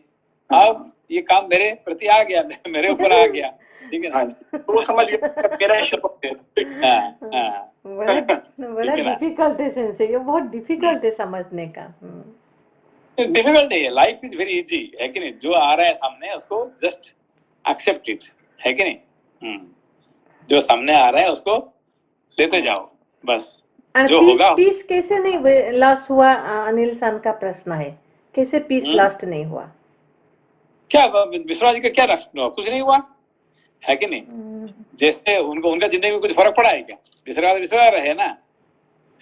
अब ये काम मेरे प्रति आ गया, मेरे ऊपर आ गया, ठीक है ना? तो वो समझ गया मेरा शुरू। बड़ा डिफिकल्ट है सेंसे, ये बहुत डिफिकल्ट है समझने का। डिफिकल्ट नहीं है, लाइफ इज वेरी इजी, है कि नहीं? जो आ रहा है सामने उसको जस्ट एक्सेप्ट इट, है कि नहीं? जो सामने आ रहा है उसको लेते जाओ बस, जो होगा। पीस कैसे नहीं लॉस हुआ? अनिल सन का प्रश्न है, कैसे पीस लॉस्ट नहीं हुआ? क्या विश्वराज जी का क्या नष्ट हुआ? कुछ नहीं हुआ, है कि नहीं? जैसे उनको उनका जिंदगी में कुछ फर्क पड़ा है क्या? विश्वराज रहे ना,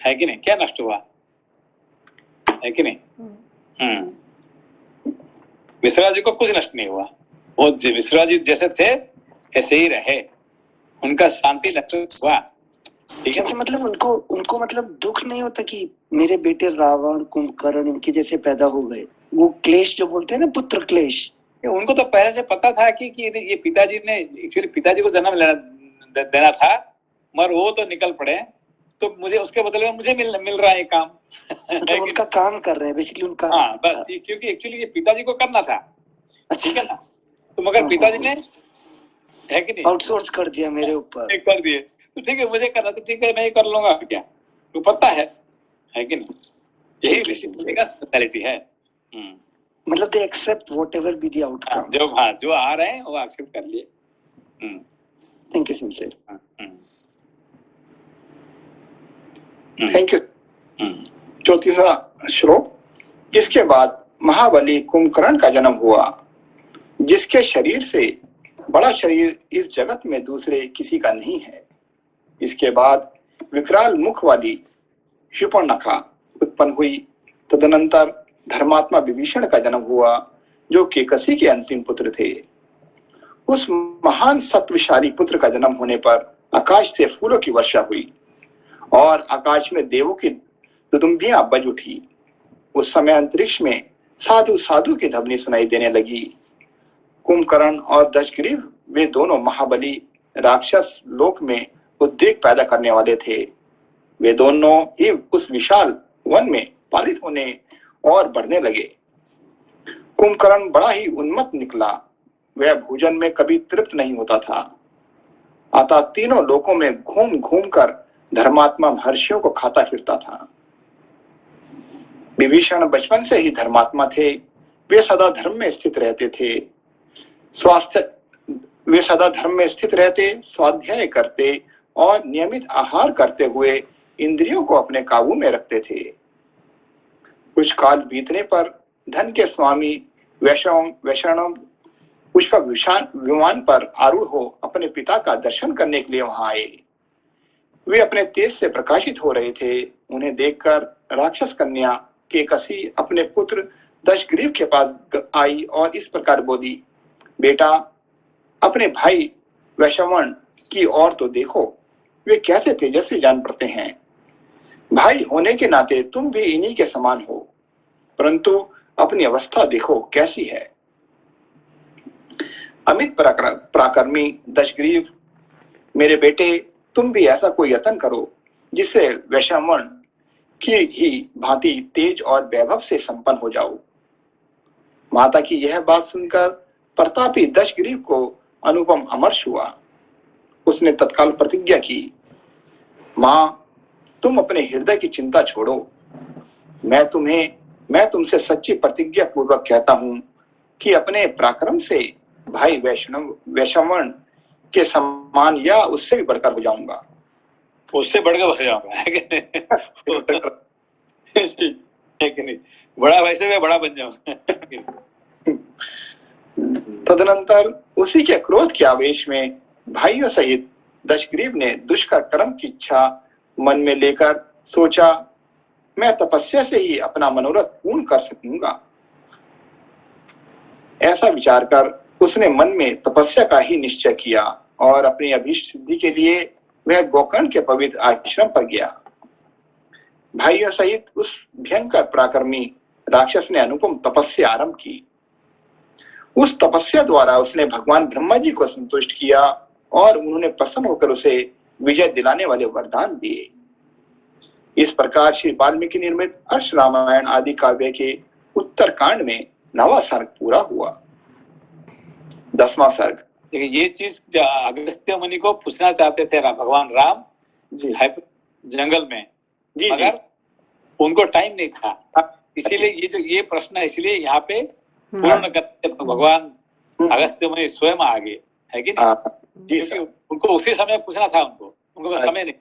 है कि नहीं? क्या नष्ट हुआ, है कि नहीं? विश्वराज जी को कुछ नष्ट नहीं हुआ, वो विश्वराज जी जैसे थे ऐसे ही रहे, उनका शांति नष्ट हुआ, ठीक है? मतलब उनको मतलब दुख नहीं होता कि मेरे बेटे रावण कुंभकर्ण इनके जैसे पैदा हो गए? वो क्लेश जो बोलते हैं ना, पुत्र क्लेश, उनको तो पहले से पता था कि ये पिताजी ने एक्चुअली पिताजी को जन्म देना था, मगर वो तो निकल पड़े, तो मुझे उसके बदले में मुझे मिल रहा है काम। मतलब उनका काम कर रहे हैं बेसिकली उनका। हाँ बस, क्योंकि एक्चुअली ये पिताजी को करना था, ठीक है ना? तो मगर पिताजी ने, है कि नहीं, आउटसोर्स कर दिया मेरे ऊपर, कर दिए, तो ठीक है मुझे करना, तो ठीक है मैं ही कर लूंगा, क्या तो पता है कि नहीं? यही बेसिकली का स्पेशलिटी है। मतलब they accept whatever be the outcome, जो आ रहे हैं वो एक्सेप्ट कर लिए। Thank you sincere, thank you. 34वां श्लोक, इसके बाद महाबली कुंभकर्ण का जन्म हुआ, जिसके शरीर से बड़ा शरीर इस जगत में दूसरे किसी का नहीं है। इसके बाद विकराल मुख वाली शूर्पणखा उत्पन्न हुई। तदनंतर धर्मात्मा विभीषण का जन्म हुआ, जो केकसी के अंतिम पुत्र थे। उस महान सत्वशाली पुत्र का जन्म होने पर आकाश से फूलों की वर्षा हुई और आकाश में देवों की दुदुम्बियां बज उठी। उस समय अंतरिक्ष में साधु साधु की ध्वनि सुनाई देने लगी। कुंभकर्ण और दशग्रीव वे दोनों महाबली राक्षस लोक में उद्वेग पैदा करने वाले थे। वे दोनों ही उस विशाल वन में पालित होने और बढ़ने लगे। कुंभकर्ण बड़ा ही उन्मत्त निकला, वह भोजन में कभी तृप्त नहीं होता था, अतः तीनों लोकों में घूम घूम कर धर्मात्मा महर्षियों को खाता फिरता था। विभीषण बचपन से ही धर्मात्मा थे, वे सदा धर्म में स्थित रहते थे। वे सदा धर्म में स्थित रहते, स्वाध्याय करते और नियमित आहार करते हुए इंद्रियों को अपने काबू में रखते थे। कुछ काल बीतने पर धन के स्वामी वैष्णव पुष्पक विमान पर आरूढ़ हो अपने पिता का दर्शन करने के लिए वहां आए। वे अपने तेज से प्रकाशित हो रहे थे। उन्हें देखकर राक्षस कन्या केकसी अपने पुत्र दशग्रीव के पास आई और इस प्रकार बोली, बेटा, अपने भाई वैश्रवण की ओर तो देखो, वे कैसे तेजस्वी जान पड़ते हैं। भाई होने के नाते तुम भी इन्हीं के समान हो, परंतु अपनी अवस्था देखो कैसी है। अमित पराक्रमी दशग्रीव, मेरे बेटे, तुम भी ऐसा कोई यत्न करो जिससे वैश्रवण की ही भांति तेज और वैभव से संपन्न हो जाओ। माता की यह बात सुनकर प्रतापी दशग्रीव को अनुपम अमर्ष हुआ। उसने तत्काल प्रतिज्ञा की, मां, तुम अपने हृदय की चिंता छोड़ो। मैं तुमसे सच्ची प्रतिज्ञा पूर्वक कहता हूं कि अपने पराक्रम से भाई वैश्रवण के समान या उससे भी बढ़कर हो जाऊंगा। उससे बढ़कर हो जाऊंगा, है कि नहीं? बड़ा भाई से मैं बड़ा बन जाऊंगा। तदनंतर उसी के क्रोध के आवेश में भाइयों सहित दशग्रीव ने दुष्कर कर्म की इच्छा मन में लेकर सोचा, मैं तपस्या से ही अपना मनोरथ पूर्ण कर सकूंगा। ऐसा विचार कर उसने मन में तपस्या का ही निश्चय किया और अपनी अभीष्ट सिद्धि के लिए वह गोकर्ण के पवित्र आश्रम पर गया। भाइयों सहित उस भयंकर पराक्रमी राक्षस ने अनुपम तपस्या आरंभ की। उस तपस्या द्वारा उसने भगवान ब्रह्मा जी को संतुष्ट किया और उन्होंने प्रसन्न होकर उसे विजय दिलाने वाले वरदान दिए। इस प्रकार श्री वाल्मीकि निर्मित अर्ष रामायण आदि काव्य के उत्तरकांड में 9वां सर्ग पूरा हुआ। 10वां सर्ग। देखिए ये चीज अगस्त्य मुनि को पूछना चाहते थे भगवान राम जी है जंगल में, जी मगर उनको टाइम नहीं था, इसीलिए ये प्रश्न है, इसलिए यहाँ पे पूर्ण करते भगवान अगस्त्य मुनि स्वयं आगे, है कि नहीं? जी क्योंकि उनको उसी समय पूछना था, उनको समय नहीं,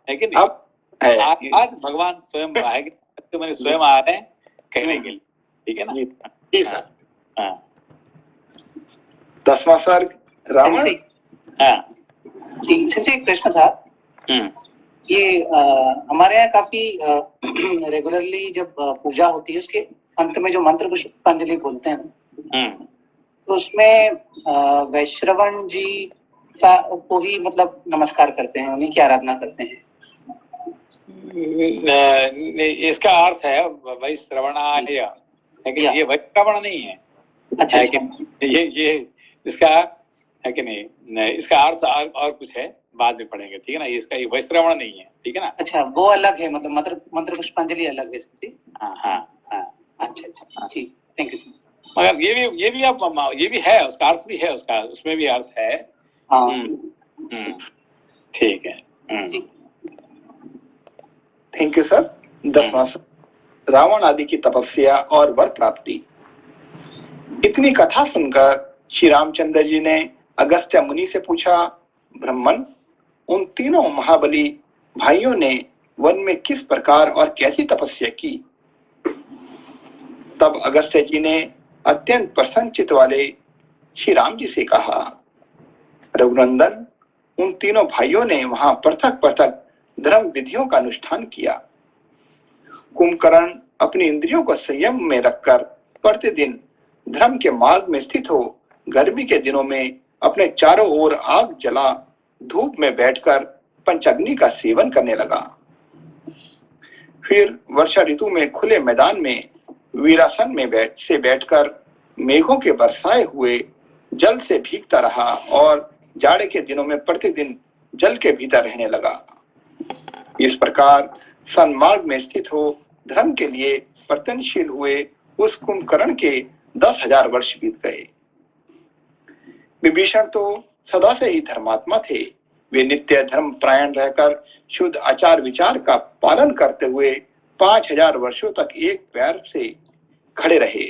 है कि नहीं? अब आज भगवान स्वयं आएंगे, अगस्त्य मुनि स्वयं आ रहे हैं कहने के लिए, ठीक है ना? जी सर। हाँ 10वां सर्ग रावण। हाँ जी, इनसे एक प्रश्न था। ये हमारे यहाँ काफी रेगुलरली जब पूजा होती है उसके अंत में जो मंत्र पुष्पांजलि बोलते हैं, तो उसमें वैश्रवण जी का को ही मतलब नमस्कार करते हैं, उन्हीं की आराधना करते हैं। इसका अर्थ है वैश्रवणाय, लेकिन ये वैश्रवण नहीं है। अच्छा, है कि ये इसका है कि नहीं, इसका अर्थ और कुछ है, बाद में पढ़ेंगे, ठीक है ना? इसका ये वैश्रवण नहीं है, ठीक है ना? अच्छा, वो अलग है, मतलब मंत्र पुष्पांजलि अलग है इससे। हाँ हाँ हाँ, अच्छा ठीक, थैंक यू सर। मगर ये भी है, उसका अर्थ भी है, उसका उसमें भी अर्थ है। हाँ ठीक है। Thank you sir. 10वां सर्ग रावण आदि की तपस्या और वर प्राप्ति। इतनी कथा सुनकर श्री रामचंद्र जी ने अगस्त्य मुनि से पूछा, ब्राह्मण, उन तीनों महाबली भाइयों ने वन में किस प्रकार और कैसी तपस्या की? तब अगस्त्य जी ने अत्यंत प्रसन्नचित वाले श्री राम जी से कहा, रघुनंदन, उन तीनों भाइयों ने वहां पृथक पृथक धर्म विधियों का अनुष्ठान किया। कुंभकर्ण अपनी इंद्रियों को संयम में रखकर प्रतिदिन धर्म के मार्ग में स्थित हो गर्मी के दिनों में अपने चारों ओर आग जला धूप में बैठकर पंचाग्नि का सेवन करने लगा। फिर वर्षा ऋतु में खुले मैदान में वीरासन में बैठकर मेघों के बरसाए हुए जल से भीगता रहा और जाड़े के दिनों में प्रतिदिन जल के भीतर रहने लगा। इस प्रकार सन्मार्ग में स्थित हो धर्म के लिए प्रयत्नशील हुए उस कुंभकर्ण के 10,000 वर्ष बीत गए। विभीषण तो सदा से ही धर्मात्मा थे। वे नित्य धर्म प्रायण रहकर शुद्ध आचार विचार का पालन करते हुए 5,000 वर्षों तक एक पैर से खड़े रहे।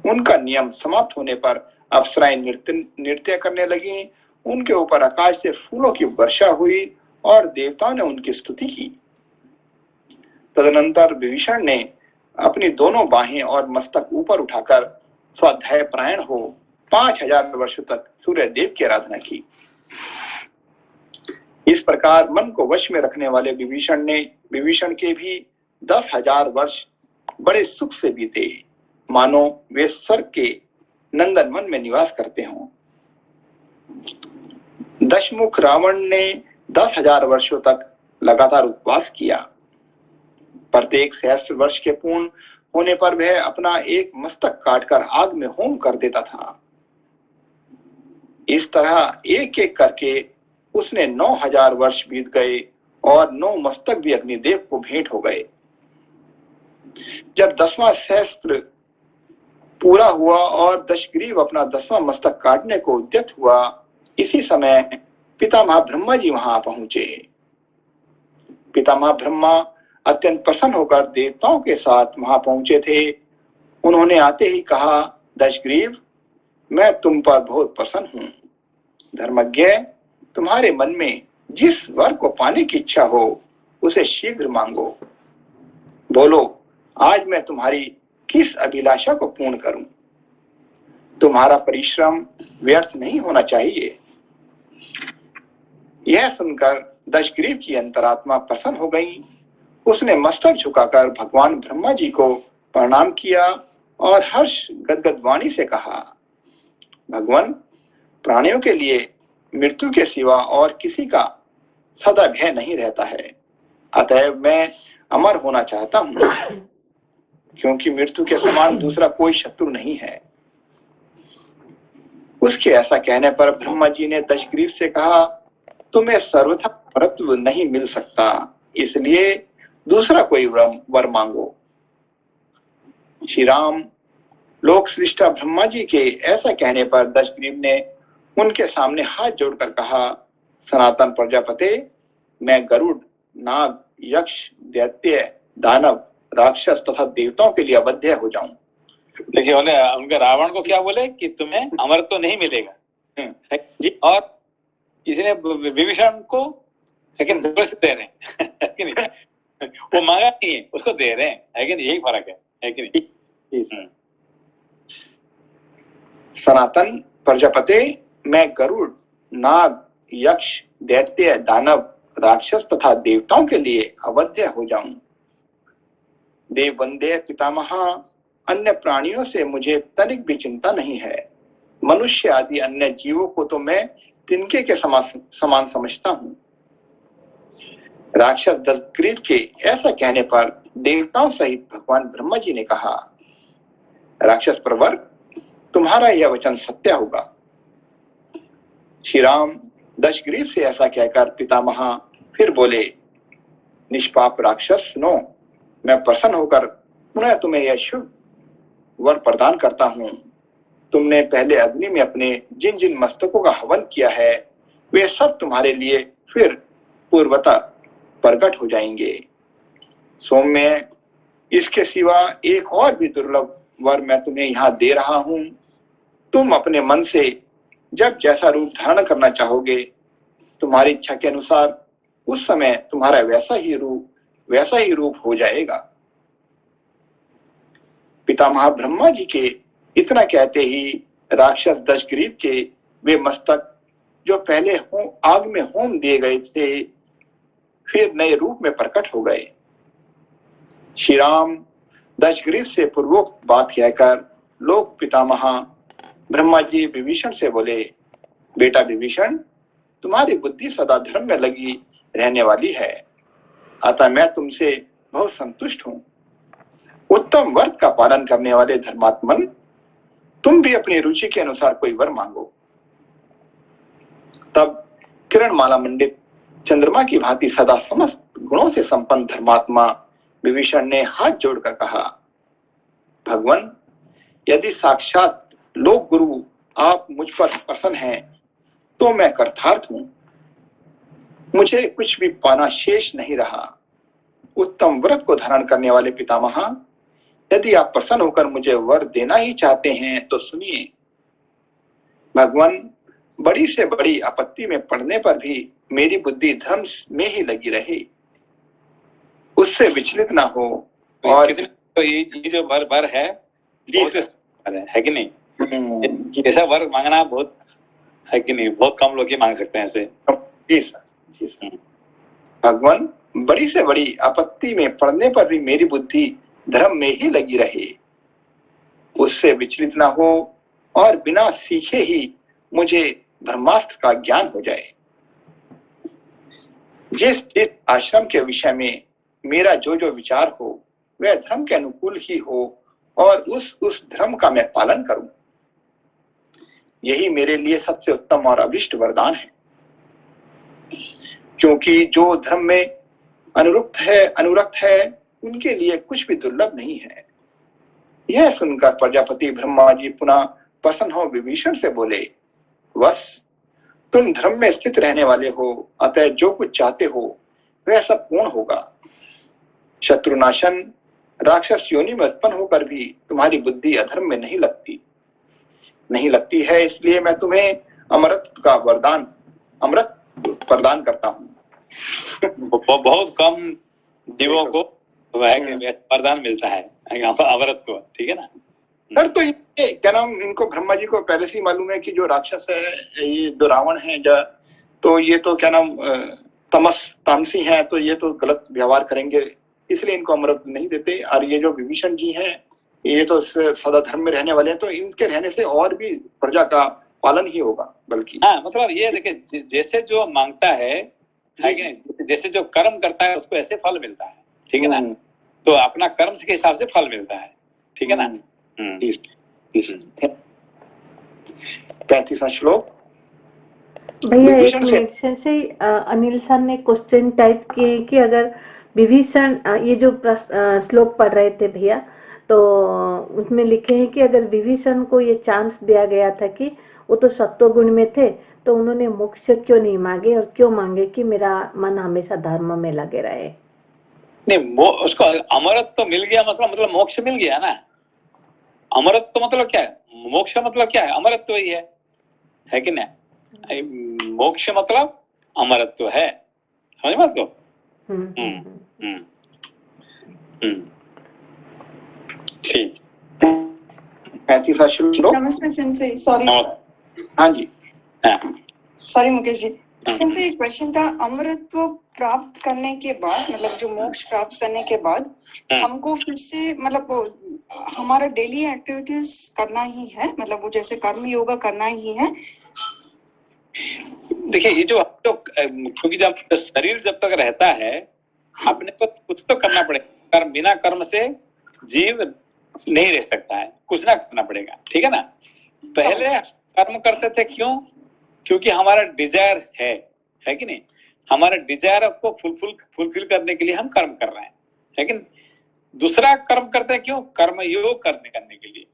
उनका नियम समाप्त होने पर अप्सराएं नृत्य करने लगी। उनके ऊपर आकाश से फूलों की वर्षा हुई और देवताओं ने उनकी स्तुति की। तदनंतर विभीषण ने अपनी दोनों बाहें और मस्तक ऊपर उठाकर स्वाध्याय प्रायण हो 5,000 वर्षों तक सूर्य देव की आराधना की। इस प्रकार मन को वश में रखने वाले विभीषण के भी 10,000 वर्ष बड़े सुख से बीते, मानो वे स्वर्ग के नंदन वन में निवास करते हों। दशमुख रावण ने 10,000 वर्षों तक लगातार उपवास किया। प्रत्येक सहस्त्र वर्ष के पूर्ण होने पर वह अपना एक मस्तक काटकर आग में होम कर देता था। इस तरह एक एक करके उसने 9,000 वर्ष बीत गए और 9 मस्तक भी अग्निदेव को भेंट हो गए। जब 10वां सहस्त्र पूरा हुआ और दशग्रीव अपना 10वां मस्तक काटने को उद्यत हुआ, इसी समय पितामह ब्रह्मा जी वहां पहुंचे। पितामह ब्रह्मा अत्यंत प्रसन्न होकर देवताओं के साथ वहां पहुंचे थे। उन्होंने आते ही कहा, दशग्रीव, मैं तुम पर बहुत प्रसन्न हूं। धर्मज्ञ, तुम्हारे मन में जिस वर को पाने की इच्छा हो उसे शीघ्र मांगो। बोलो, आज मैं तुम्हारी किस अभिलाषा को पूर्ण करूं? तुम्हारा परिश्रम व्यर्थ नहीं होना चाहिए। यह सुनकर दशग्रीव की अंतरात्मा प्रसन्न हो गई। उसने मस्तक झुकाकर भगवान ब्रह्मा जी को प्रणाम किया और हर्ष गदगद वाणी से कहा, भगवान, प्राणियों के लिए मृत्यु के सिवा और किसी का सदा भय नहीं रहता है। अतएव मैं अमर होना चाहता हूं, क्योंकि मृत्यु के समान दूसरा कोई शत्रु नहीं है। उसके ऐसा कहने पर ब्रह्मा जी ने दशग्रीव से कहा, तुम्हें सर्वथा अमरत्व नहीं मिल सकता, इसलिए दूसरा कोई वर मांगो। श्री राम लोक सृष्टा ब्रह्मा जी के ऐसा कहने पर दशग्रीव ने उनके सामने हाथ जोड़कर कहा, सनातन प्रजापते, मैं गरुड़, नाग, यक्ष, दैत्य, दानव, राक्षस तथा देवताओं के लिए अवध्य हो जाऊं। देखिए उनके रावण को क्या बोले कि तुम्हें अमर तो नहीं मिलेगा जी, और इसने विभीषण को लेकिन दे रहे हैं है कि नहीं? वो मांगा नहीं है, उसको दे रहे हैं, है कि नहीं? यही फर्क है कि नहीं? सनातन प्रजापते, मैं गरुड़, नाग, यक्ष, दैत्य, दानव, राक्षस तथा देवताओं के लिए अवध्य हो जाऊं। देव वंदे पितामह, अन्य प्राणियों से मुझे तनिक भी चिंता नहीं है। मनुष्य आदि अन्य जीवों को तो मैं तिनके के समान समझता हूँ। राक्षस दशग्रीव के ऐसा कहने पर देवताओं सहित भगवान ब्रह्मा जी ने कहा, राक्षस प्रवर, तुम्हारा यह वचन सत्य होगा। श्री राम दशग्रीव से ऐसा कहकर पितामह फिर बोले, निष्पाप राक्षस सुनो, मैं प्रसन्न होकर पुनः तुम्हें यह शुभ वर प्रदान करता हूँ। तुमने पहले अग्नि में अपने जिन जिन मस्तकों का हवन किया है, वे सब तुम्हारे लिए फिर पूर्वतः प्रकट हो जाएंगे। सौम्य, इसके सिवा एक और भी दुर्लभ वर मैं तुम्हें यहाँ दे रहा हूँ। तुम अपने मन से जब जैसा रूप धारण करना चाहोगे, तुम्हारी इच्छा के अनुसार उस समय तुम्हारा वैसा ही रूप हो जाएगा। पितामह ब्रह्मा जी के इतना कहते ही राक्षस दशग्रीव के वे मस्तक जो पहले आग में होम दिए गए थे, फिर नए रूप में प्रकट हो गए। श्री राम दशग्रीव से पूर्वोक्त बात कहकर लोक पितामह ब्रह्मा जी विभीषण से बोले, बेटा विभीषण, तुम्हारी बुद्धि सदा धर्म में लगी रहने वाली है, अतः मैं तुमसे बहुत संतुष्ट हूँ। उत्तम व्रत का पालन करने वाले धर्मात्मन, तुम भी अपनी रुचि के अनुसार कोई वर मांगो। तब किरणमाला मंडित चंद्रमा की भांति सदा समस्त गुणों से संपन्न धर्मात्मा विभीषण ने हाथ जोड़कर कहा, भगवान, यदि साक्षात लोक गुरु आप मुझ पर प्रसन्न हैं, तो मैं कृतार्थ हूं। मुझे कुछ भी पाना शेष नहीं रहा। उत्तम व्रत को धारण करने वाले पितामह, यदि आप प्रसन्न होकर मुझे वर देना ही चाहते हैं तो सुनिए। भगवान, बड़ी से बड़ी आपत्ति में पड़ने पर भी मेरी बुद्धि धर्म में ही लगी रहे, उससे विचलित ना हो। और तो ये जो वर है है कि नहीं? ऐसा वर मांगना बहुत है कि नहीं? बहुत कम लोग ही मांग सकते हैं ऐसे। जी सर। भगवान, बड़ी से बड़ी आपत्ति में पड़ने पर भी मेरी बुद्धि धर्म में ही लगी रहे, उससे विचलित ना हो और बिना सीखे ही मुझे ब्रह्मास्त्र का ज्ञान हो जाए। जिस आश्रम के विषय में मेरा जो विचार हो, वह धर्म के अनुकूल ही हो और उस धर्म का मैं पालन करूं। यही मेरे लिए सबसे उत्तम और अभिष्ट वरदान है, क्योंकि जो धर्म में अनुरक्त है उनके लिए कुछ भी दुर्लभ नहीं है। यह सुनकर प्रजापति ब्रह्मा जी पुनः प्रसन्न हो विभीषण से बोले, वस, तुम धर्म में स्थित रहने वाले हो, अतः जो कुछ चाहते हो वह सब पूर्ण होगा। शत्रुनाशन, राक्षस योनि में उत्पन्न होकर भी तुम्हारी बुद्धि अधर्म में नहीं लगती है, इसलिए मैं तुम्हें अमृत प्रदान करता हूँ। बहुत कम जीवों को वरदान मिलता है अमृत को, ठीक है ना? सर, तो ये क्या नाम, इनको ब्रह्मा जी को पहले से ही मालूम है कि जो राक्षस है, ये जो रावण है, तो ये तो क्या नाम तामसी हैं, तो ये तो गलत व्यवहार करेंगे, इसलिए इनको अमृत नहीं देते। और ये जो विभीषण जी हैं, ये तो सदा धर्म में रहने वाले हैं, तो इनके रहने से और भी प्रजा का पालन ही होगा। बल्कि हाँ, मतलब ये देखिए, जैसे जो मांगता है कि जैसे जो कर्म करता है उसको ऐसे फल मिलता है, ठीक है ना? तो अपना कर्म के हिसाब से फल मिलता है, ठीक है ना? 35वां श्लोक। भैया एक मिनट से अनिल सर ने क्वेश्चन टाइप किए कि अगर विभीषण ये जो श्लोक पढ़ रहे थे भैया, तो उसमें लिखे हैं कि अगर विभीषण को ये चांस दिया गया था कि वो तो सत्वगुण में थे, तो उन्होंने मोक्ष क्यों नहीं मांगे और क्यों मांगे कि मेरा मन हमेशा धर्म में लगे रहे? नहीं, उसको अमरत्व तो मिल गया, मतलब मोक्ष मिल गया ना। अमरत्व तो मतलब क्या है, मोक्ष मतलब क्या है, अमरत्व ही है कि नहीं? मोक्ष मतलब अमरत्व है, समझ मत लो। ठीक। 35वां श्लोक। नमस्ते सेंसे, सॉरी। हाँ जी, सॉरी मुकेश जी, सेंसे एक क्वेश्चन था। अमरत्व प्राप्त करने के बाद, मतलब जो मोक्ष प्राप्त करने के बाद हमको फिर से मतलब हमारा डेली एक्टिविटीज करना ही है, मतलब वो जैसे कर्म योगा करना ही है? देखिए, ये जो क्योंकि जब शरीर जब तक रहता है अपने को कुछ तो करना पड़ेगा। कर्म, बिना कर्म से जीव नहीं रह सकता है, कुछ ना करना पड़ेगा, ठीक है ना। पहले कर्म करते थे, क्यों? क्योंकि हमारा डिजायर है कि नहीं। हमारे डिजायर को फुलफिल करने के लिए हम कर्म कर रहे हैं, लेकिन दूसरा कर्म करते हैं क्यों? कर्म योग करने के लिए।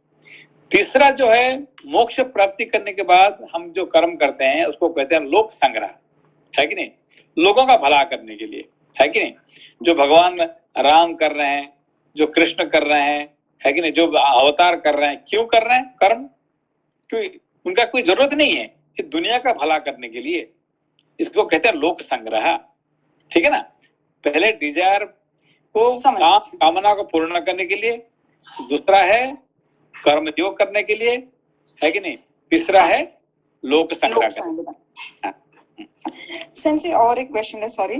तीसरा जो है, मोक्ष प्राप्ति करने के बाद हम जो कर्म करते हैं उसको कहते हैं लोक संग्रह, है कि नहीं, लोगों का भला करने के लिए, है कि नहीं। जो भगवान राम कर रहे हैं, जो कृष्ण कर रहे हैं, है कि नहीं, जो अवतार कर रहे हैं, क्यों कर रहे हैं कर्म? क्यों? उनका कोई जरूरत नहीं है, कि दुनिया का भला करने के लिए। इसको कहते हैं लोक संग्रह, ठीक है ना। पहले डिजायर को, कामना को पूर्ण करने के लिए, दूसरा है कर्म योग करने के लिए, है कि नहीं, तीसरा है लोक संग्रह करने। Sensei, और एक क्वेश्चन है, sorry.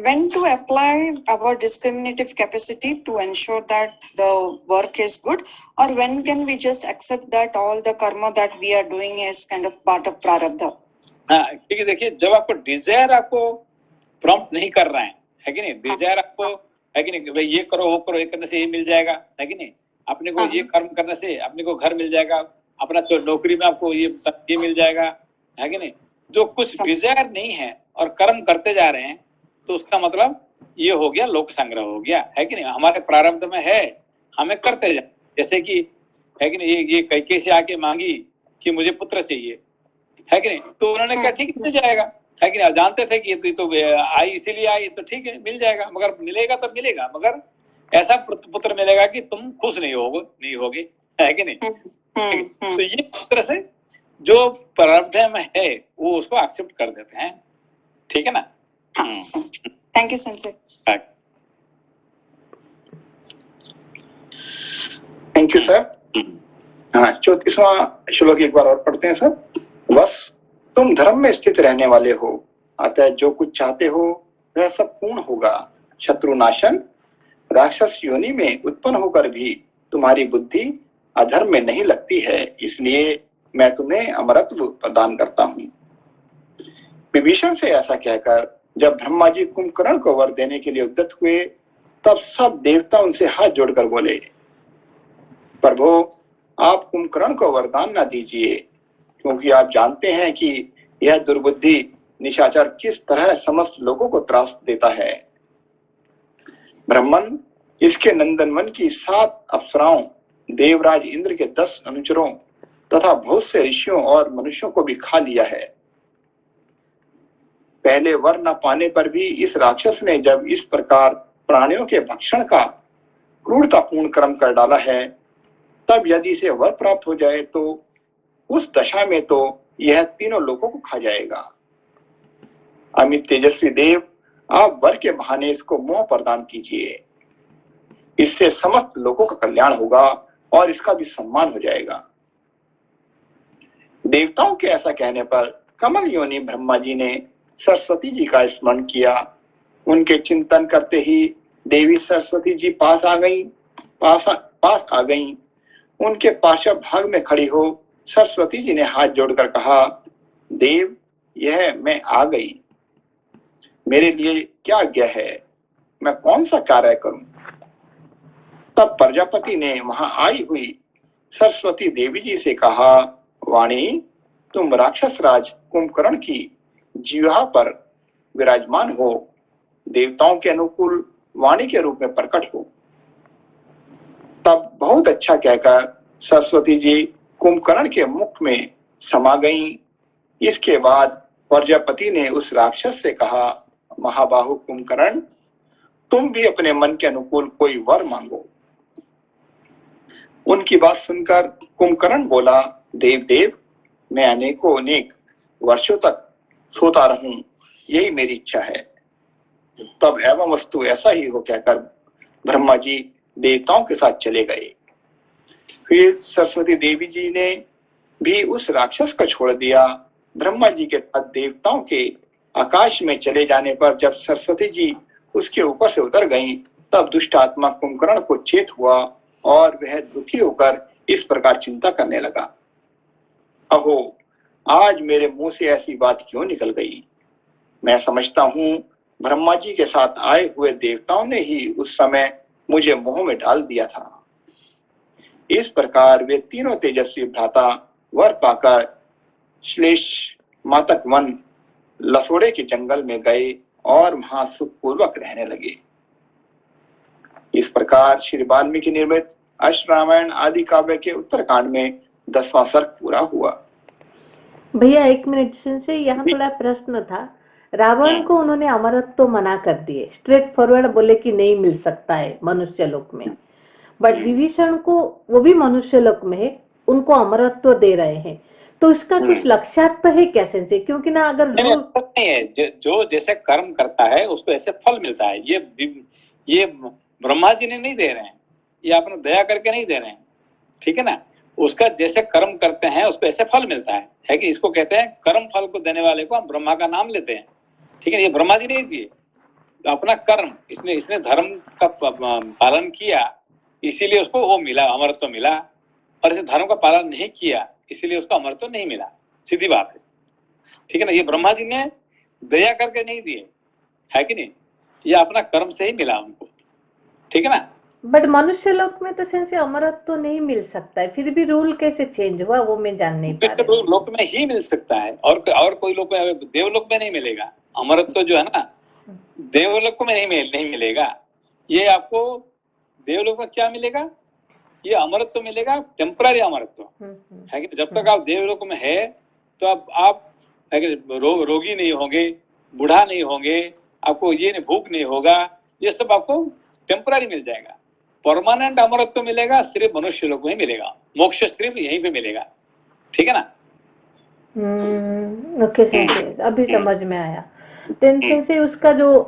When to apply our discriminative capacity to ensure that the work is good, or when can we just accept that all the karma that we are doing is kind of part of prarabdha? हाँ, क्योंकि देखिए, जब आपको Dzire आपको prompt नहीं कर रहा है कि नहीं, डिजायर आपको है कि नहीं, भाई ये करो वो करो, ये करने से ये मिल जाएगा, है कि नहीं, अपने को ये कर्म करने से अपने को घर मिल जाएगा, अपना नौकरी में आपको ये मिल जाएगा, है कि नहीं। जो कुछ डिजायर नहीं है और कर्म करते जा रहे हैं, तो उसका मतलब ये हो गया लोक संग्रह हो गया, है कि नहीं। हमारे प्रारब्ध में है, हमें करते जाए। जैसे कि है कि नहीं, ये कैकेयी से आके मांगी कि मुझे पुत्र चाहिए, है कि नहीं, तो उन्होंने कहा ठीक है मिल जाएगा, है कि नहीं। जानते थे कि तो आई इसीलिए आई, तो ठीक है मिल जाएगा, मगर मिलेगा तब मिलेगा, मगर ऐसा पुत्र मिलेगा कि तुम खुश नहीं होगे, है कि नहीं। तो ये तरह से जो प्रारब्ध में है वो उसको एक्सेप्ट कर देते हैं, ठीक है ना। Thank you sensei. Thank you sir. हाँ, 34वां श्लोक एक बार और पढ़ते हैं सर। बस तुम धर्म में स्थित रहने वाले हो, अतः जो कुछ चाहते हो वह सब पूर्ण होगा। शत्रुनाशन, राक्षस योनि में उत्पन्न होकर भी तुम्हारी बुद्धि अधर्म में नहीं लगती है, इसलिए मैं तुम्हें अमरत्व प्रदान करता हूँ। विभीषण से ऐसा कहकर जब ब्रह्मा जी कुंभकर्ण को वर देने के लिए उद्यत हुए, तब सब देवता उनसे हाथ जोड़कर बोले, प्रभु आप कुंभकर्ण को वरदान न दीजिए, क्योंकि आप जानते हैं कि यह दुर्बुद्धि निशाचर किस तरह समस्त लोगों को त्रास देता है। ब्रह्मन इसके नंदनवन की 7 अप्सराओं, देवराज इंद्र के 10 अनुचरों तथा बहुत से ऋषियों और मनुष्यों को भी खा लिया है। पहले वर न पाने पर भी इस राक्षस ने जब इस प्रकार प्राणियों के भक्षण का क्रूरतापूर्ण कर्म कर डाला है, तब यदि इसे वर प्राप्त हो जाए तो उस दशा में तो यह तीनों लोगों को खा जाएगा। अमित तेजस्वी देव, आप वर के बहाने इसको मोह प्रदान कीजिए, इससे समस्त लोगों का कल्याण होगा और इसका भी सम्मान हो जाएगा। देवताओं के ऐसा कहने पर कमल योनि ब्रह्मा जी ने सरस्वती जी का स्मरण किया। उनके चिंतन करते ही देवी सरस्वती जी पास आ गईं। उनके पार्श्व भाग में खड़ी हो सरस्वती जी ने हाथ जोड़कर कहा, देव यह मैं आ गई, मेरे लिए क्या आज्ञा है, मैं कौन सा कार्य करूं। तब प्रजापति ने वहां आई हुई सरस्वती देवी जी से कहा, वाणी तुम राक्षस राज कुंभकर्ण की जिह्वा पर विराजमान हो देवताओं के अनुकूल वाणी के रूप में प्रकट हो। तब बहुत अच्छा कहकर सरस्वती जी कुंभकर्ण के मुख में समा गईं। इसके बाद प्रजापति ने उस राक्षस से कहा, महाबाहु कुंभकर्ण, तुम भी अपने मन के अनुकूल कोई वर मांगो। उनकी बात सुनकर कुंभकर्ण बोला, देव देव, मैं अनेक वर्षों तक सोता रहूं, यही मेरी इच्छा है। तब एवं वस्तु ऐसा ही हो कहकर ब्रह्मा जी देवताओं के साथ चले गए। फिर सरस्वती देवी जी ने भी उस राक्षस को छोड़ दिया। ब्रह्मा जी के साथ देवताओं के आकाश में चले जाने पर जब सरस्वती जी उसके ऊपर से उतर गईं, तब दुष्ट आत्मा कुंभकर्ण को चेत हुआ और वह दुखी होकर इस प्रकार चिंता करने लगा, अहो, आज मेरे मुंह से ऐसी बात क्यों निकल गई। मैं समझता हूँ ब्रह्मा जी के साथ आए हुए देवताओं ने ही उस समय मुझे मोह में डाल दिया था। इस प्रकार वे तीनों तेजस्वी भ्राता वर पाकर श्लेष मातक वन लसोड़े के जंगल में गए और वहां सुखपूर्वक रहने लगे। इस प्रकार श्री वाल्मीकि निर्मित अष्टरामायण आदि काव्य के उत्तरकांड में 10वां सर्ग पूरा हुआ। भैया एक मिनट से यहाँ थोड़ा प्रश्न था। रावण को उन्होंने अमरत्व मना कर दिए, स्ट्रेट फॉरवर्ड बोले कि नहीं मिल सकता है मनुष्य लोक में, बट विभीषण को वो भी मनुष्य लोक में है, उनको अमरत्व दे रहे हैं, तो इसका कुछ लक्ष्यार्थ है कैसे से? क्योंकि ना अगर नहीं है, जो जैसे कर्म करता है उसको ऐसे फल मिलता है। ये ब्रह्मा जी ने नहीं दे रहे हैं, ये अपने दया करके नहीं दे रहे हैं, ठीक है ना। उसका जैसे कर्म करते हैं उसको ऐसे फल मिलता है कि इसको कहते हैं कर्म फल को देने वाले को हम ब्रह्मा का नाम लेते हैं, ठीक है। ये ब्रह्मा जी नहीं दिए, तो अपना कर्म इसने धर्म का पालन किया, इसीलिए उसको वो मिला, अमरत्व मिला। और इसे धर्म का पालन नहीं किया इसीलिए उसको अमरत्व नहीं मिला, सीधी बात है, ठीक है ना। ये ब्रह्मा जी ने दया करके नहीं दिए, है कि नहीं, ये अपना कर्म से ही मिला उनको, ठीक है ना। बट मनुष्य लोक में तो सेंसे अमरत्व तो नहीं मिल सकता है, फिर भी रूल कैसे चेंज हुआ वो मैं जान नहीं पा रही। लोक में ही मिल सकता है और कोई लोक में, देवलोक में नहीं मिलेगा अमरत्व जो है ना, देवलोक में नहीं मिलेगा। ये आपको देवलोक में क्या मिलेगा, ये अमरत्व मिलेगा, टेम्पररी अमरत्व है कि जब तक आप देवलोक में है तो आप रोगी नहीं होंगे, बूढ़ा नहीं होंगे, आपको ये नहीं भूख नहीं होगा, ये सब आपको टेम्पररी मिल जाएगा। परमानेंट अमरत्व मिलेगा सिर्फ मनुष्य लोक में ही मिलेगा, मोक्ष सिर्फ यहीं पे मिलेगा, ठीक है ना। ओके सेंसे, अभी समझ में आया। टेंशन से उसका जो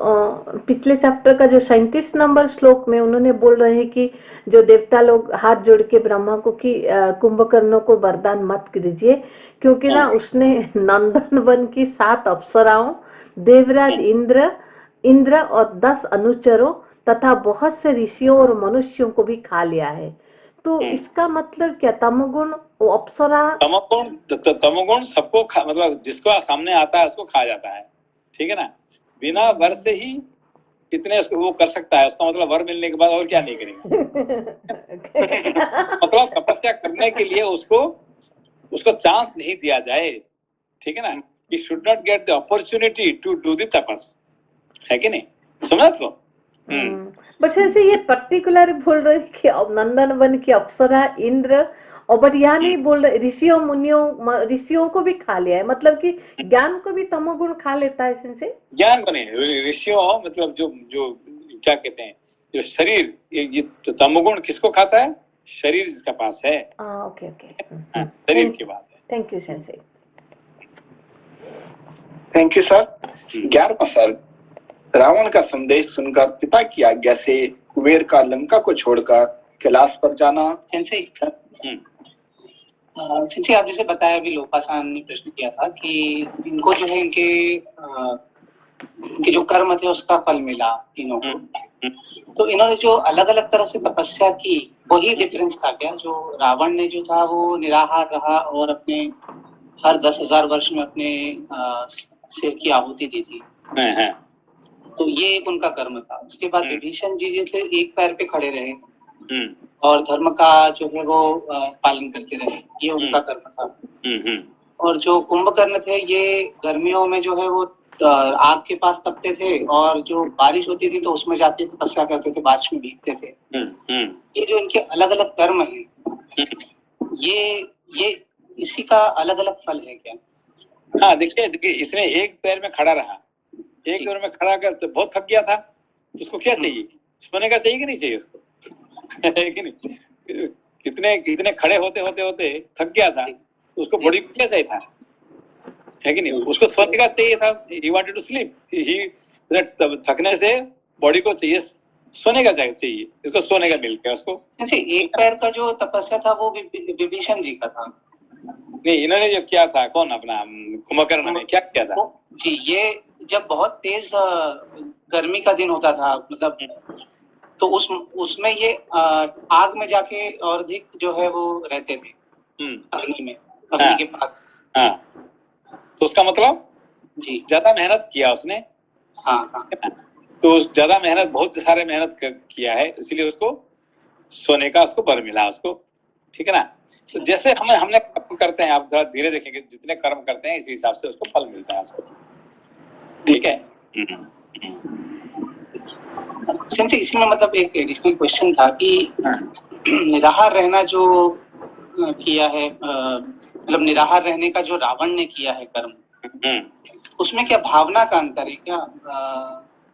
पिछले चैप्टर का जो 37 नंबर श्लोक में उन्होंने बोल रहे हैं कि जो देवता लोग हाथ जोड़ के ब्रह्मा को कि कुंभकर्ण को वरदान मत कीजिए, क्योंकि ना उसने नंदन वन की 7 अप्सराओं, देवराज इंद्र और 10 अनुचरों तथा बहुत से ऋषियों और मनुष्यों को भी खा लिया है। तो इसका मतलब क्या, तमोगुण अप्सरा, तमोगुण सबको मतलब जिसको सामने आता है उसको खा जाता है, ठीक है ना। बिना वर से ही कितने वो कर सकता है, उसका मतलब वर मिलने के बाद और क्या नहीं करेगा। मतलब तपस्या करने के लिए उसको चांस नहीं दिया जाए, ठीक है ना। He should not get the opportunity to do the tapas, है कि नहीं, समझा इसको। बट से ये पर्टिकुलर बोल रहे कि नंदन वन की अप्सरा इंद्र, और बट यहाँ नहीं बोल रहे ऋषियों को भी खा लिया है, मतलब कि ज्ञान को भी तमोगुण खा लेता है इनसे। ज्ञान को नहीं, ऋषियों मतलब जो क्या कहते हैं, जो शरीर, ये तमोगुण किसको खाता है, शरीर जिसका पास है। ओके शरीर की बात है। Thank you sensei. Thank you sir. 11वां सर्ग। रावण का संदेश सुनकर पिता की आज्ञा से कुबेर का लंका को छोड़कर कैलाश पर जाना। सेंसे आप जैसे बताया, अभी लोपासान ने प्रश्न किया था कि इनको जो है इनके जो कर्म थे उसका फल मिला तीनों को, तो इन्होंने जो अलग अलग तरह से तपस्या की वही डिफरेंस था क्या? जो रावण ने जो था वो निराहार रहा और अपने हर 10,000 वर्ष में अपने सिर की आहुति दी थी, तो ये एक उनका कर्म था। उसके बाद विभीषण जी जैसे एक पैर पे खड़े रहे और धर्म का जो है वो पालन करते रहे, ये उनका कर्म था। और जो कुंभकर्ण थे, ये गर्मियों में जो है वो आग के पास तपते थे, और जो बारिश होती थी तो उसमें जाके तपस्या करते थे, बारिश में भीगते थे। ये जो इनके अलग अलग कर्म है, ये इसी का अलग अलग फल है क्या? हाँ, देखिए इसने एक पैर में खड़ा रहा, एक पैर में खड़ा कर तो बहुत थक गया था, तो उसको क्या चाहिए? सोने का चाहिए कि नहीं चाहिए उसको? है कि नहीं? कितने खड़े होते होते थक गया था, तो उसको बॉडी को क्या चाहिए था? है कि नहीं? उसको सोने का चाहिए था, ही वांटेड टू स्लीप। ही थकने से बॉडी को चाहिए, सोने का चाहिए, इसको सोने का मिल गया उसको। जैसे एक पैर का जो तपस्या था वो विभीषण जी का था। नहीं, इन्होंने जो किया था, कौन अपना कुंभकर्ण ने क्या किया था? जी, ये जब बहुत तेज गर्मी का दिन होता था, मतलब तो उसमें ये आग में जाके और अधिक जो है वो रहते थे, अग्नि में, अग्नि के पास। हाँ, तो उसका मतलब जी, ज्यादा मेहनत किया उसने। हाँ, तो ज्यादा मेहनत, बहुत सारे मेहनत किया है, इसलिए उसको सोने का उसको बर मिला उसको। ठीक है ना? तो जैसे हमने कर्म करते हैं, आप थोड़ा धीरे देखेंगे, जितने कर्म करते हैं इसी हिसाब से उसको फल मिलता है उसको। ठीक है? सेंसे इसी में मतलब एक एडिशनल क्वेश्चन था कि निराहार रहना जो किया है, मतलब निराहार रहने का जो रावण ने किया है कर्म, उसमें क्या भावना का अंतर है क्या?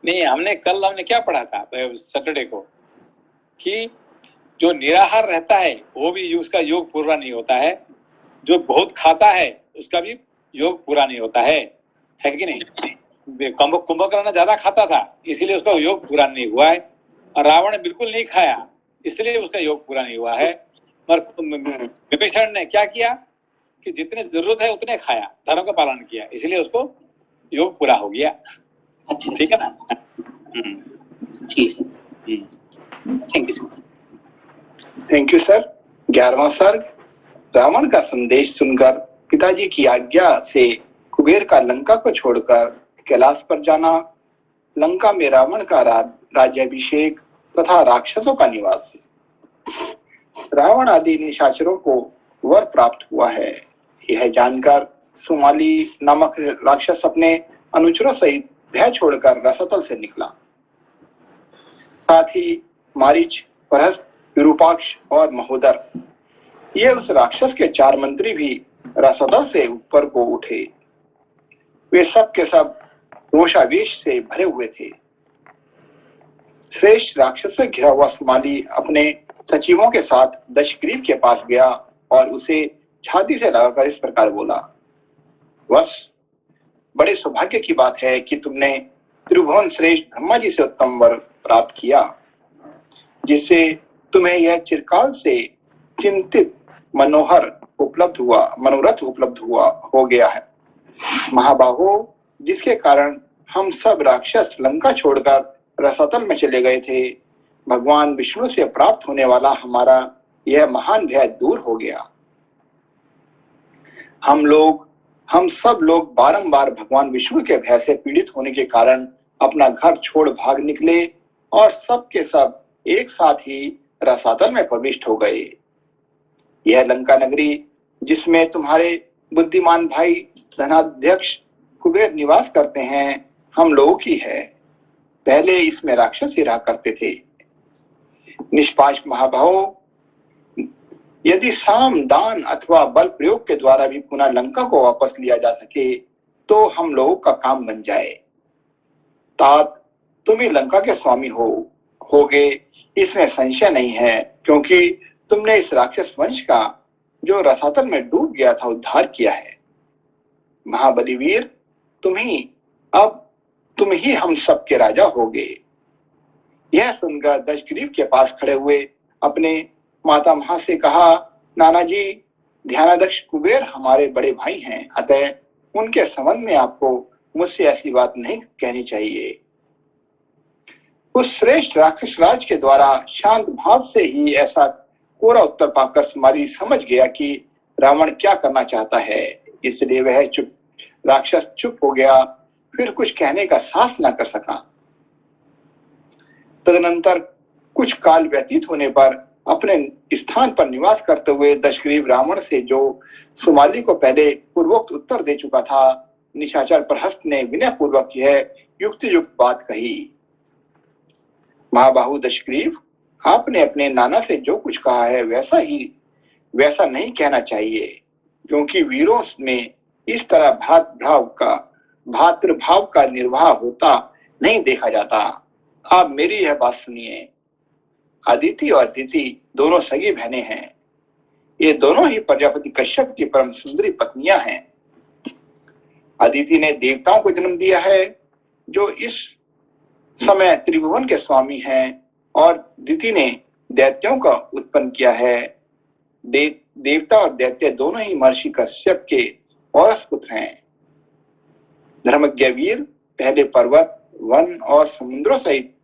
नहीं, हमने क्या पढ़ा था सैटरडे को, कि जो निराहार रहता है वो भी उसका योग पूरा नहीं होता है, जो बहुत खाता है उसका भी योग पूरा नहीं होता है कि नहीं? कुंभकर्ण ज्यादा खाता था इसीलिए उसका योग पूरा नहीं हुआ है, और रावण बिल्कुल नहीं खाया इसलिए उसका योग पूरा नहीं हुआ है। और विभीषण ने क्या किया कि जितने जरूरत है उतने खाया, धर्म का पालन किया, इसलिए उसको योग पूरा हो गया। ठीक है ना? ठीक है, thank you sir. Thank you sir. 11वां सर्ग। रावण का संदेश सुनकर पिताजी की आज्ञा से कुबेर का लंका को छोड़कर कैलाश पर जाना, लंका में रावण का राज्याभिषेक तथा राक्षसों का निवास। रावण आदि निशाचरों को वर प्राप्त हुआ है, यह जानकर सुमाली नामक राक्षस अपने अनुचरों सहित भय छोड़कर रसातल से निकला। साथ ही मारीच, प्रहस्त, विरूपाक्ष और महोदर, ये उस राक्षस के 4 मंत्री भी रसातल से ऊपर को उठे। वे सब के सब रोषावेश से भरे हुए थे। श्रेष्ठ राक्षस से घिरा हुआ सुमाली अपने सचिवों के साथ दशग्रीव के पास गया और उसे छाती से लगाकर इस प्रकार बोला, वश, बड़े सौभाग्य की बात है कि तुमने त्रिभुवन श्रेष्ठ ब्रह्मा जी से उत्तम वर प्राप्त किया, जिससे तुम्हें यह चिरकाल से चिंतित मनोरथ उपलब्ध हो गया है। महाबाहो, जिसके कारण हम सब राक्षस लंका छोड़कर रसातल में चले गए थे, भगवान विष्णु से प्राप्त होने वाला हमारा यह महान भय दूर हो गया। हम सब लोग बारंबार भगवान विष्णु के भय से पीड़ित होने के कारण अपना घर छोड़ भाग निकले और सब के सब एक साथ ही रसातल में प्रविष्ट हो गए। यह लंका नगरी, जिसमें तुम्हारे बुद्धिमान भाई धनाध्यक्ष कुबेर निवास करते हैं, हम लोगों की है। पहले इसमें राक्षस ही रहा करते थे। निष्पाश महाभाव, यदि साम, दान अथवा बल प्रयोग के द्वारा भी पुनः लंका को वापस लिया जा सके तो हम लोगों का काम बन जाए। तात, तुम ही लंका के स्वामी होगे, इसमें संशय नहीं है, क्योंकि तुमने इस राक्षस वंश का जो रसातल में डूब गया था उद्धार किया है। महाबली वीर, तुम ही हम सब के राजा होगे। यह सुनकर दशग्रीव के पास खड़े हुए अपने मातामह से कहा, नाना जी, ध्यानाध्यक्ष कुबेर हमारे बड़े भाई हैं, अतः उनके संबंध में आपको मुझसे ऐसी बात नहीं कहनी चाहिए। उस श्रेष्ठ राक्षस राज के द्वारा शांत भाव से ही ऐसा कोरा उत्तर पाकर सुमाली समझ गया कि रावण क्या करना चाहता है, इसलिए वह राक्षस चुप हो गया, फिर कुछ कहने का साहस न कर सका। तदनंतर कुछ काल व्यतीत होने पर अपने स्थान पर निवास करते हुए दशग्रीव रावण से जो सुमाली को पहले पूर्वोक्त उत्तर दे चुका था, निशाचर प्रहस्त ने विनय पूर्वक यह युक्ति युक्त बात कही। महाबाहु दशग्रीव, आपने अपने नाना से जो कुछ कहा है वैसा नहीं कहना चाहिए, क्योंकि वीरों में इस तरह भातृभाव का निर्वाह होता नहीं देखा जाता। आप मेरी यह बात सुनिए। अदिति और दिति दोनों सगी बहनें हैं। ये दोनों ही प्रजापति कश्यप की परम सुंदरी पत्नियां हैं। अदिति ने देवताओं को जन्म दिया है, जो इस समय त्रिभुवन के स्वामी हैं, और दिति ने दैत्यों का उत्पन्न किया है। देवता और दैत्य दोनों ही महर्षि कश्यप के औरस पुत्र हैं। धर्मज्ञ वीर, पहले पर्वत, वन और समुद्रों सहित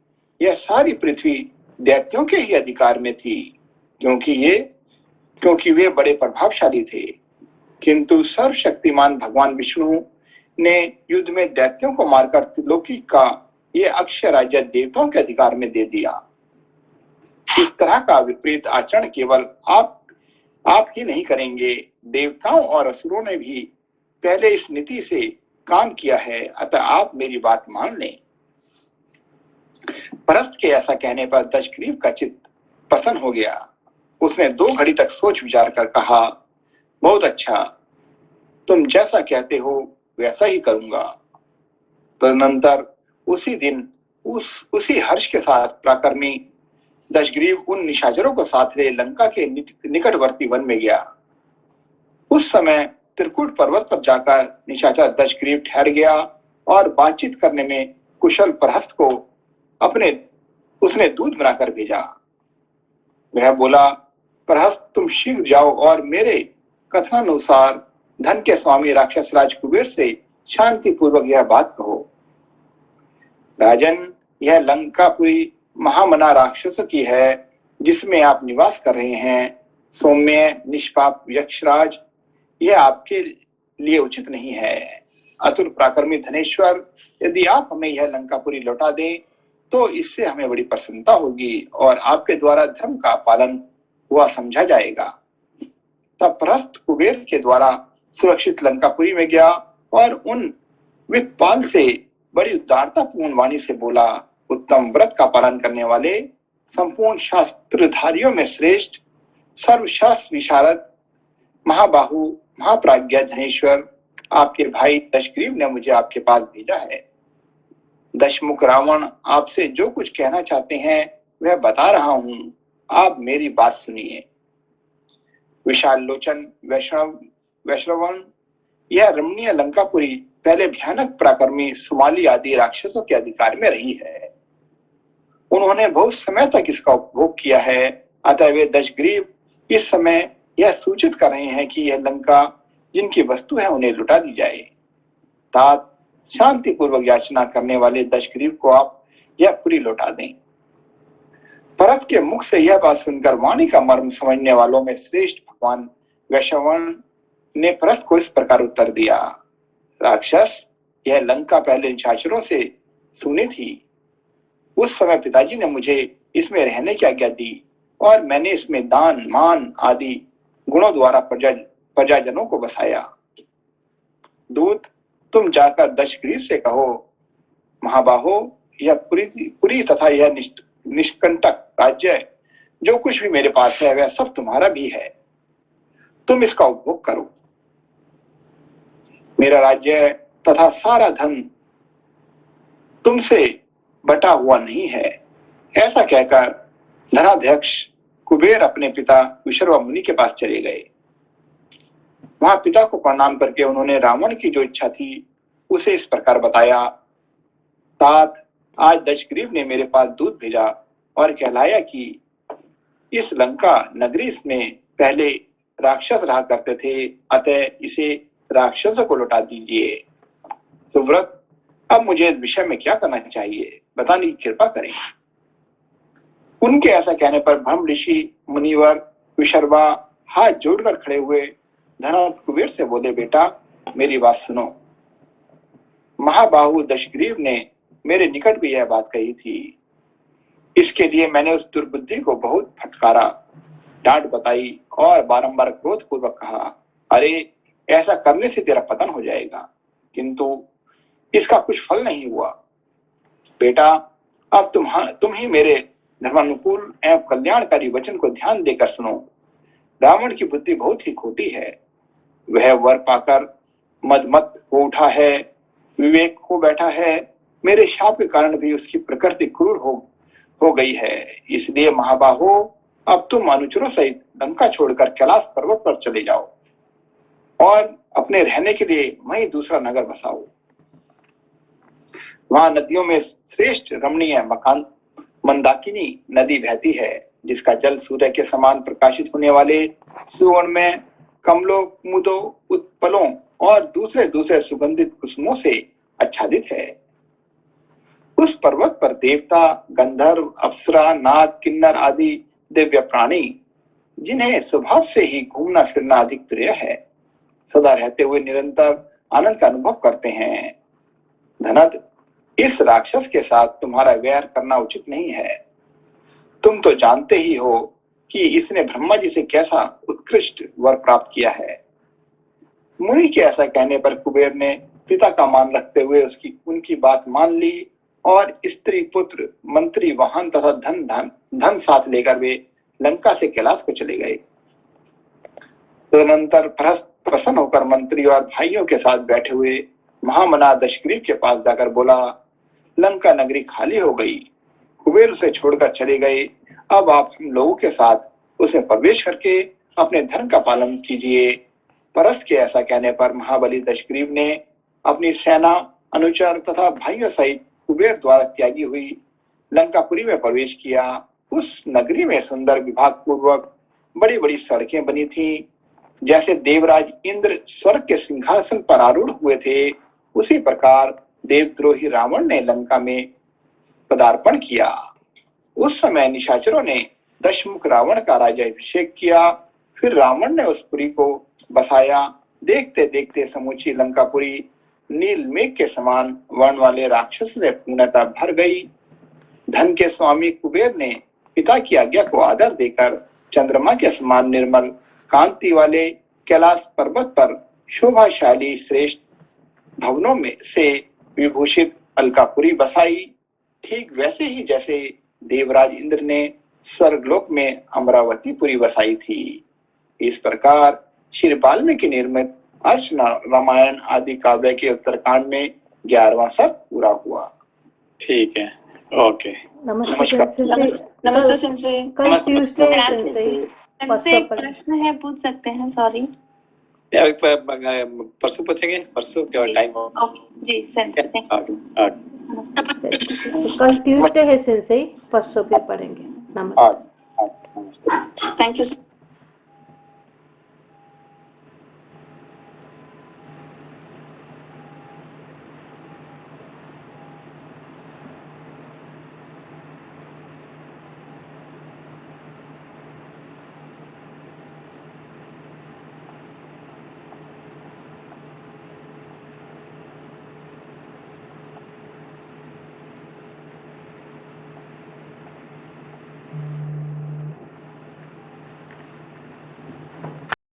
यह सारी पृथ्वी दैत्यों के ही अधिकार में थी, क्योंकि वे बड़े प्रभावशाली थे। किंतु सर्वशक्तिमान भगवान विष्णु ने युद्ध में दैत्यों को मारकर त्रिलोकी का ये अक्षय राज्य देवताओं के अधिकार में दे दिया। इस तरह का विपरीत आचरण केवल आप ही नहीं करेंगे, देवताओं और असुरों ने भी पहले इस नीति से काम किया है। अतः आप मेरी बात मान लें। परस्त के ऐसा कहने पर दशग्रीव का चित्त प्रसन्न हो गया। उसने 2 घड़ी तक सोच विचार कर कहा, बहुत अच्छा, तुम जैसा कहते हो वैसा ही करूंगा। तदनंतर उसी दिन उसी हर्ष के साथ पराक्रमी दशग्रीव उन निशाचरों को साथ ले लंका के निकटवर्ती वन में गया। उस समय त्रिकुट पर्वत पर जाकर निशाचर दशग्रीव ठहर गया और बातचीत करने में कुशल प्रहस्त को उसने दूत बनाकर भेजा। वह बोला, प्रहस्त, तुम शीघ्र जाओ और मेरे कथनानुसार धन के स्वामी राक्षस राज कुबेर से शांतिपूर्वक यह बात कहो। राजन, यह लंकापुरी महामना राक्षसों की है, जिसमें आप निवास कर रहे हैं। सौम्य निष्पाप यक्षराज, यह आपके लिए उचित नहीं है। अतुल पराक्रमी धनेश्वर, यदि आप हमें यह लंकापुरी लौटा दें तो इससे हमें बड़ी प्रसन्नता होगी और आपके द्वारा धर्म का पालन हुआ समझा जाएगा। तब प्रहस्त कुबेर के द्वारा सुरक्षित लंकापुरी में गया और उन वित्तपाल से बड़ी उदारतापूर्ण वाणी से बोला, उत्तम व्रत का पालन करने वाले, संपूर्ण शास्त्रधारियों में श्रेष्ठ, सर्वशास्त्र विशारद, महाबाहु, महाप्राज्ञ धनेश्वर, आपके भाई दशग्रीव ने मुझे आपके पास भेजा है। दशमुख रावण आपसे जो कुछ कहना चाहते हैं वह बता रहा हूं, आप मेरी बात सुनिए। विशाल लोचन वैश्रवण, यह रमणीय लंकापुरी पहले भयानक पराक्रमी सुमाली आदि राक्षसों के अधिकार में रही है। उन्होंने बहुत समय तक इसका उपभोग किया है। अतः वे दशग्रीव इस समय यह सूचित कर रहे हैं कि यह लंका जिनकी वस्तु है उन्हें लुटा दी जाए। तात, शांतिपूर्वक याचना करने वाले दशग्रीव को आप यह पुरी लौटा दें। परत के मुख से यह बात सुनकर वाणी का मर्म समझने वालों में श्रेष्ठ भगवान वैश्रवण ने परत को इस प्रकार उत्तर दिया, राक्षस, यह लंका पहले निशाचरों से सुनी थी। उस समय पिताजी ने मुझे इसमें रहने की आज्ञा दी और मैंने इसमें दान, मान आदि गुणों द्वारा प्रजाजनों को बसाया। दूत, तुम जाकर दशग्रीव से कहो, महाबाहो, यह पुरी तथा यह निष्कंटक राज्य जो कुछ भी मेरे पास है वह सब तुम्हारा भी है। तुम इसका उपभोग करो। मेरा राज्य तथा सारा धन तुमसे बटा हुआ नहीं है। ऐसा कहकर धनाध्यक्ष कुबेर अपने पिता विश्रवा मुनि के पास चले गए। वहां पिता को प्रणाम करके उन्होंने रावण की जो इच्छा थी उसे इस प्रकार बताया, तात, आज दशग्रीव ने मेरे पास दूत भेजा और कहलाया कि इस लंका नगरी में पहले राक्षस रहा करते थे, अतः इसे राक्षसों को लौटा दीजिए। सुव्रत, अब मुझे इस विषय में क्या करना चाहिए, बताने की कृपा करें। उनके ऐसा कहने पर ब्रह्म ऋषि मुनिवर विशर्वा हाथ जोड़कर खड़े हुए धनाथ कुबेर से बोले, बेटा मेरी बात सुनो। महाबाहु दशग्रीव ने मेरे निकट भी यह बात कही थी। इसके लिए मैंने उस दुर्बुद्धि को बहुत फटकारा, डांट बताई और बारंबार क्रोध पूर्वक कहा, अरे ऐसा करने से तेरा पतन हो जाएगा। किंतु इसका कुछ फल नहीं हुआ। बेटा, अब तुम ही मेरे धर्मानुकूल एवं कल्याणकारी वचन को ध्यान देकर सुनो। रावण की बुद्धि बहुत ही खोटी है। वह वर पाकर मदमत हो उठा है, विवेक खो बैठा है। मेरे शाप के कारण भी उसकी प्रकृति क्रूर हो गई है। इसलिए महाबाहो, अब तुम अनुचरों सहित लंका छोड़कर कैलाश पर्वत पर चले जाओ और अपने रहने के लिए वहीं दूसरा नगर बसाओ। वहां नदियों में श्रेष्ठ रमणीय मकान मंदाकिनी नदी बहती है, जिसका जल सूर्य के समान प्रकाशित होने वाले सुवर्ण में कमलों, कुमुदों, उत्पलों और दूसरे दूसरे सुगंधित कुसुमों से आच्छादित है। उस पर्वत पर देवता, गंधर्व, अप्सरा, नाग, किन्नर आदि दिव्य प्राणी, जिन्हें स्वभाव से ही घूमना फिरना अधिक प्रिय है, सदा रहते हुए निरंतर आनंद का अनुभव करते हैं। धनद, इस राक्षस के साथ तुम्हारा वैर करना उचित नहीं है। तुम तो जानते ही हो कि इसने ब्रह्मा जी से कैसा उत्कृष्ट वर प्राप्त किया है। मुनि के ऐसा कहने पर कुबेर ने पिता का मान रखते हुए उनकी बात मान ली और स्त्री, पुत्र, मंत्री, वाहन तथा धन साथ लेकर वे लंका से कैलाश को चले गए। तदनंतर प्रसन्न होकर मंत्री और भाइयों के साथ बैठे हुए महामना दशग्रीव के पास जाकर बोला, लंका नगरी खाली हो गई, कुबेर उसे छोड़कर चले गए। अब आप हम लोगों के साथ उसमें प्रवेश करके अपने धर्म का पालन कीजिए। परस्त के ऐसा कहने पर महाबली दशग्रीव ने अपनी सेना, अनुचर तथा भाइयों सहित कुबेर द्वारा त्यागी हुई लंकापुरी में प्रवेश किया। उस नगरी में सुंदर विभाग पूर्वक बड़ी बड़ी सड़कें बनी थीं। जैसे देवराज इंद्र स्वर्ग के सिंहासन पर आरूढ़ हुए थे, उसी प्रकार देवद्रोही रावण ने लंका में पदार्पण किया। उस समय निशाचरों ने दशमुख रावण का राज्याभिषेक किया। फिर रावण ने उस पुरी को बसाया। देखते देखते समूची लंकापुरी नील मेघ के समान वर्ण वाले राक्षसों से पूर्णतः भर गई। धन के स्वामी कुबेर ने पिता की आज्ञा को आदर देकर चंद्रमा के समान निर्मल कांति वाले कैलाश पर्वत पर शोभाशाली श्रेष्ठ भवनों में से विभूषित अलकापुरी बसाई। ठीक वैसे ही जैसे देवराज इंद्र ने स्वर्गलोक में अमरावतीपुरी बसाई थी। इस प्रकार श्री वाल्मीकि निर्मित अर्च रामायण आदि काव्य के उत्तरकांड में 11वां सर्ग पूरा हुआ। ठीक है, ओके। नमस्ते सेंसे। कल ट्यूसडे सेंसे एक प्रश्न है, पूछ सकते हैं? सॉरी, परसों पूछेंगे, परसों क्या टाइम हो? जी सेंसे, कल ट्यूसडे है सेंसे, परसों फिर पढ़ेंगे। नमस्ते। Thank you.